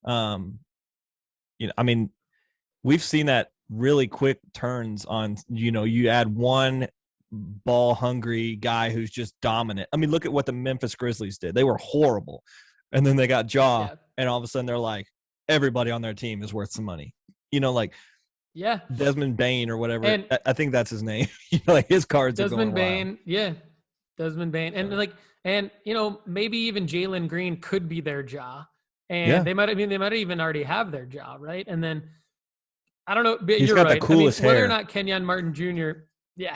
I mean, we've seen that really quick turns on, you add one ball hungry guy who's just dominant. I mean, look at what the Memphis Grizzlies did. They were horrible. And then they got Ja, and all of a sudden they're like, everybody on their team is worth some money. Desmond Bain or whatever. And I think that's his name. His cards Desmond are going Bain, Desmond Bain. And maybe even Jalen Green could be their Ja. And they might even already have their Ja, right? And then I don't know, but he's you're got right. The coolest hair. Whether or not Kenyon Martin Jr. Yeah.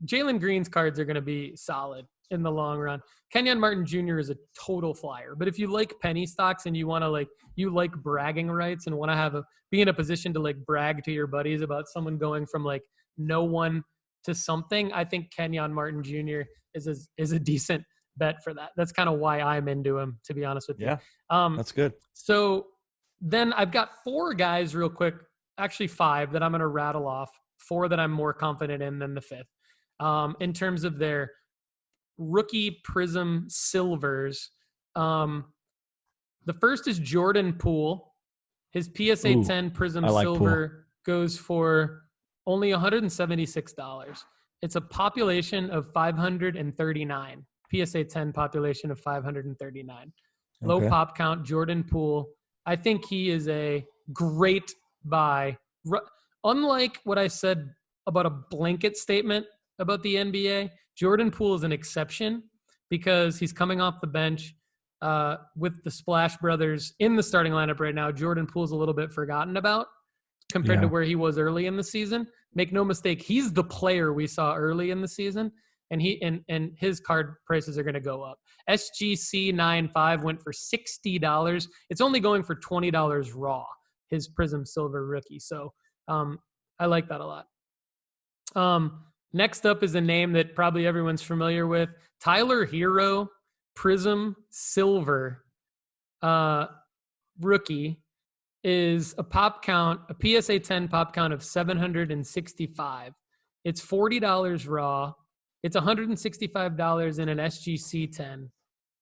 Jalen Green's cards are going to be solid in the long run. Kenyon Martin Jr. is a total flyer. But if you like penny stocks and you want to you like bragging rights and want to be in a position to brag to your buddies about someone going from no one to something, I think Kenyon Martin Jr. is a decent bet for that. That's kind of why I'm into him, to be honest with you. Yeah, that's good. So then I've got 4 guys real quick, actually 5 that I'm going to rattle off, 4 that I'm more confident in than the 5th. In terms of their rookie Prizm silvers. The first is Jordan Poole. His PSA 10 Prizm silver goes for only $176. It's a population of 539. PSA 10 population of 539. Low pop count, Jordan Poole. I think he is a great buy. Unlike what I said about a blanket statement about the NBA, Jordan Poole is an exception because he's coming off the bench with the Splash Brothers in the starting lineup right now. Jordan Poole's a little bit forgotten about compared to where he was early in the season. Make no mistake, he's the player we saw early in the season, and his card prices are going to go up. SGC 9.5 went for $60. It's only going for $20 raw, his Prizm Silver rookie. So I like that a lot. Next up is a name that probably everyone's familiar with. Tyler Hero, Prizm Silver rookie is a pop count, a PSA 10 pop count of 765. It's $40 raw. It's $165 in an SGC 10.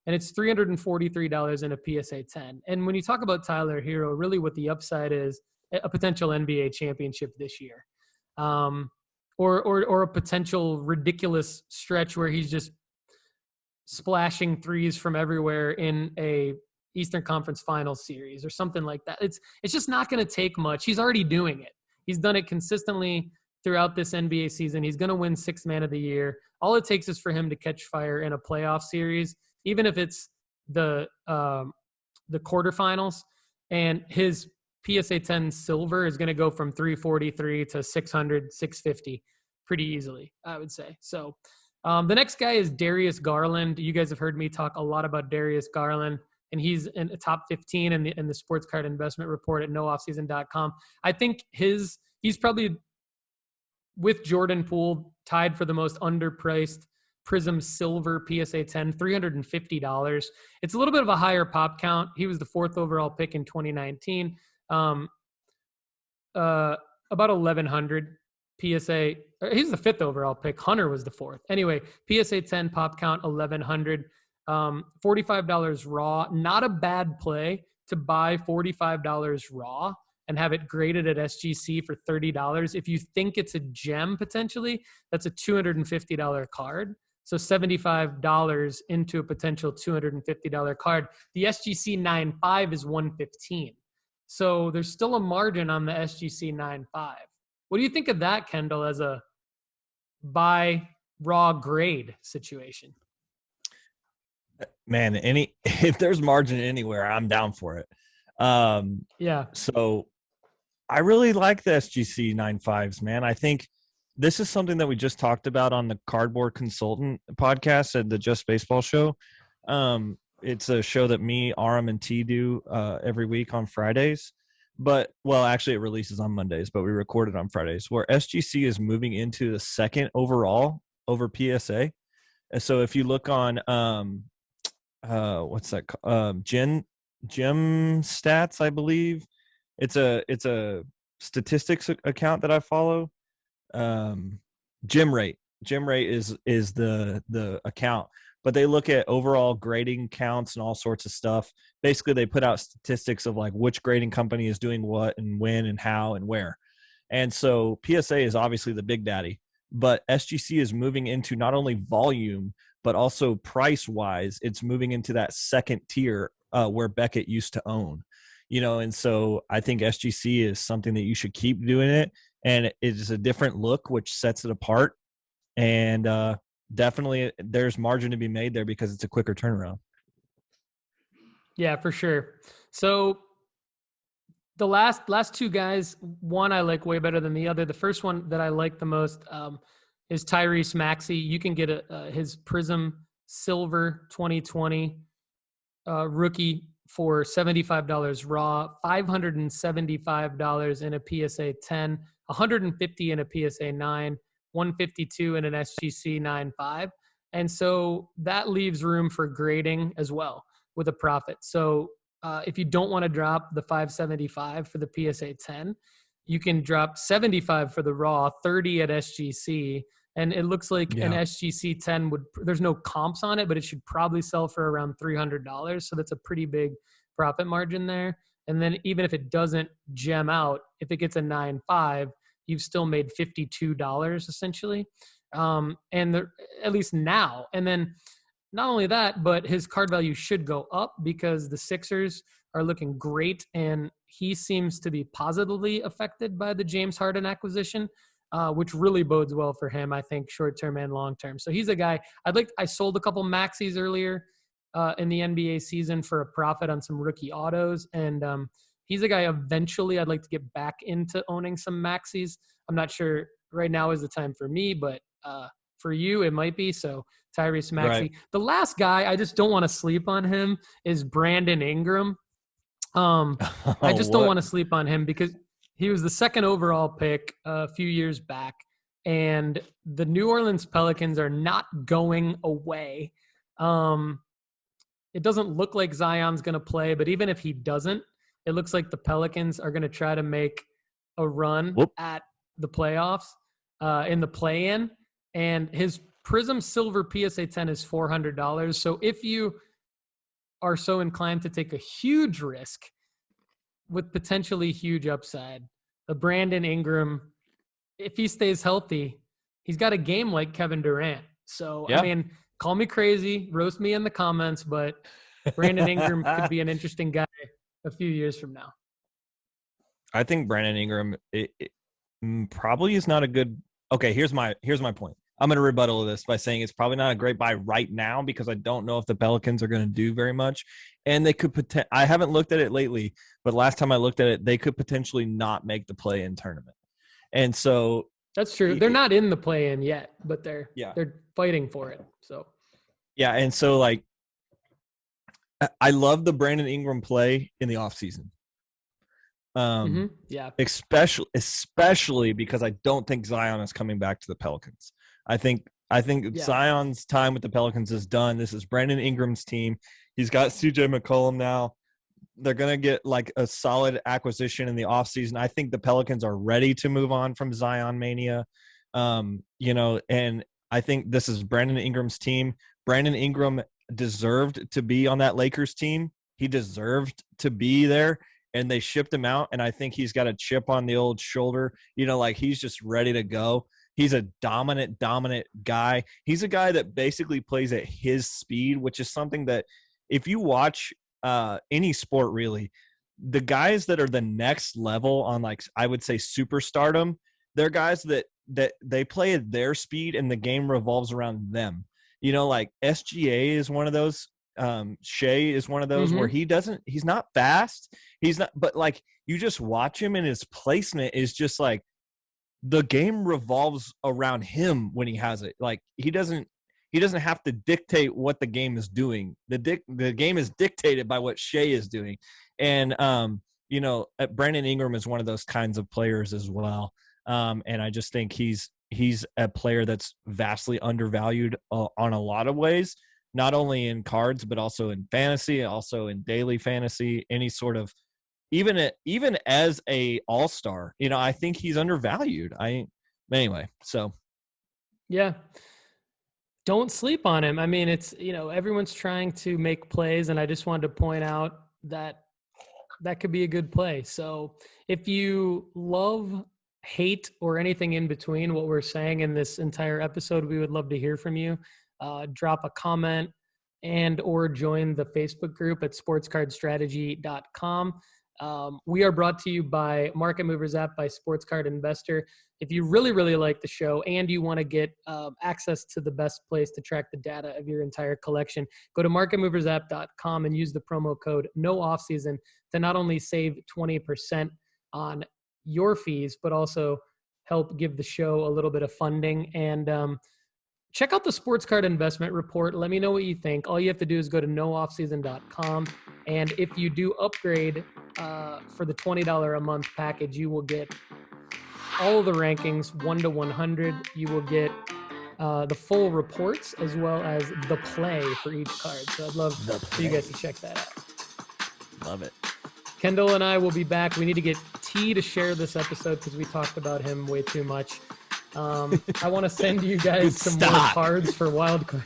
And it's $343 in a PSA 10. And when you talk about Tyler Hero, really what the upside is, a potential NBA championship this year. Or a potential ridiculous stretch where he's just splashing threes from everywhere in a Eastern Conference Finals series or something like that. It's just not going to take much. He's already doing it. He's done it consistently throughout this NBA season. He's going to win 6th man of the year. All it takes is for him to catch fire in a playoff series, even if it's the quarterfinals. And his PSA 10 silver is going to go from 343 to 600, 650 pretty easily, I would say. So the next guy is Darius Garland. You guys have heard me talk a lot about Darius Garland, and he's in the top 15 in the sports card investment report at nooffseason.com. I think he's probably, with Jordan Poole, tied for the most underpriced Prizm Silver PSA 10, $350. It's a little bit of a higher pop count. He was the 4th overall pick in 2019. About 1,100 PSA. He's the 5th overall pick. Hunter was the 4th. Anyway, PSA 10 pop count 1,100. $45 raw. Not a bad play to buy $45 raw and have it graded at SGC for $30. If you think it's a gem potentially, that's a $250 card. So $75 into a potential $250 card. The SGC 9.5 is $115. So there's still a margin on the SGC 9.5. What do you think of that, Kendall, as a buy raw grade situation? Man, if there's margin anywhere, I'm down for it. Yeah. So I really like the SGC 9.5s, man. I think this is something that we just talked about on the Cardboard Consultant podcast at the Just Baseball show. It's a show that me, Aram, and T do every week on Fridays. But, well, actually it releases on Mondays, but we record it on Fridays, where SGC is moving into the 2nd overall over PSA. And so if you look on what's that? Gem Stats, I believe. It's a statistics account that I follow. Gem Rate is the account, but they look at overall grading counts and all sorts of stuff. Basically, they put out statistics of like which grading company is doing what and when and how and where. And so PSA is obviously the big daddy, but SGC is moving into not only volume, but also price-wise, it's moving into that 2nd tier where Beckett used to own. And so I think SGC is something that you should keep doing it, and it is a different look, which sets it apart. And definitely there's margin to be made there because it's a quicker turnaround. Yeah, for sure. So the last 2 guys, one I like way better than the other. The first one that I like the most is Tyrese Maxey. You can get his Prizm Silver 2020 rookie for $75 raw, $575 in a PSA 10, $150 in a PSA 9, $152 in an SGC 9.5. And so that leaves room for grading as well with a profit. So if you don't want to drop the $575 for the PSA 10, you can drop $75 for the raw, $30 at SGC. And it looks like an SGC 10 there's no comps on it, but it should probably sell for around $300. So that's a pretty big profit margin there. And then even if it doesn't gem out, if it gets a 9.5, you've still made $52 essentially. At least now. And then not only that, but his card value should go up because the Sixers are looking great, and he seems to be positively affected by the James Harden acquisition, which really bodes well for him, I think, short-term and long-term. So he's a guy I sold a couple maxis earlier in the NBA season for a profit on some rookie autos, and he's a guy eventually I'd like to get back into owning some maxis. I'm not sure right now is the time for me, but for you, it might be. So Tyrese Maxey. Right. The last guy, I just don't want to sleep on him, is Brandon Ingram. I just don't want to sleep on him because he was the second overall pick a few years back, and the New Orleans Pelicans are not going away. It doesn't look like Zion's going to play, but even if he doesn't, it looks like the Pelicans are going to try to make a run at the playoffs in the play-in. And his Prizm Silver PSA 10 is $400. So if you are so inclined to take a huge risk with potentially huge upside, the Brandon Ingram, if he stays healthy, he's got a game like Kevin Durant. So, I mean, call me crazy, roast me in the comments, but Brandon Ingram could be an interesting guy a few years from now. I think Brandon Ingram probably is not a good. Okay, here's my point. I'm going to rebuttal this by saying it's probably not a great buy right now because I don't know if the Pelicans are going to do very much, and they could I haven't looked at it lately, but last time I looked at it, they could potentially not make the play-in tournament, and so that's true. They're not in the play-in yet, but they're fighting for it. So and so like I love the Brandon Ingram play in the offseason. Especially because I don't think Zion is coming back to the Pelicans. I think Zion's time with the Pelicans is done. This is Brandon Ingram's team. He's got CJ McCollum now. They're going to get like a solid acquisition in the offseason. I think the Pelicans are ready to move on from Zion mania. And I think this is Brandon Ingram's team. Brandon Ingram deserved to be on that Lakers team. He deserved to be there. And they shipped him out, and I think he's got a chip on the old shoulder. Like he's just ready to go. He's a dominant guy. He's a guy that basically plays at his speed, which is something that if you watch any sport really, the guys that are the next level on, like, I would say superstardom, they're guys that they play at their speed and the game revolves around them. Like SGA is one of those. Shea is one of those where he's not fast. He's not, but like you just watch him and his placement is just like the game revolves around him when he has it. Like he doesn't have to dictate what the game is doing. The game is dictated by what Shea is doing. And, Brandon Ingram is one of those kinds of players as well. And I just think he's a player that's vastly undervalued on a lot of ways. Not only in cards, but also in fantasy, also in daily fantasy, any sort of, even as a all-star, I think he's undervalued. Anyway, so. Yeah. Don't sleep on him. I mean, it's, everyone's trying to make plays, and I just wanted to point out that could be a good play. So if you love, hate, or anything in between what we're saying in this entire episode, we would love to hear from you. Drop a comment and or join the Facebook group at sportscardstrategy.com. We are brought to you by Market Movers app by Sports Card Investor. If you really, really like the show and you want to get access to the best place to track the data of your entire collection, go to marketmoversapp.com and use the promo code NOOFFSEASON to not only save 20% on your fees, but also help give the show a little bit of funding. And check out the Sports Card Investment Report. Let me know what you think. All you have to do is go to nooffseason.com. And if you do upgrade for the $20 a month package, you will get all of the rankings 1 to 100. You will get the full reports as well as the play for each card. So I'd love for you guys to check that out. Love it. Kendall and I will be back. We need to get T to share this episode because we talked about him way too much. I want to send you guys some more cards for wild cards.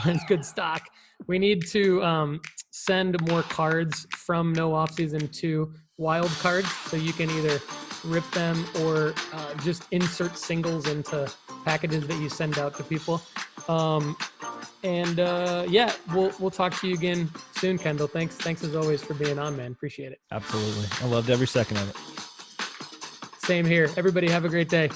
It's good stock. We need to send more cards from No Offseason to wild cards, so you can either rip them or just insert singles into packages that you send out to people. Yeah, we'll talk to you again soon, Kendall. Thanks as always for being on, man. Appreciate it. Absolutely. I loved every second of it. Same here. Everybody have a great day.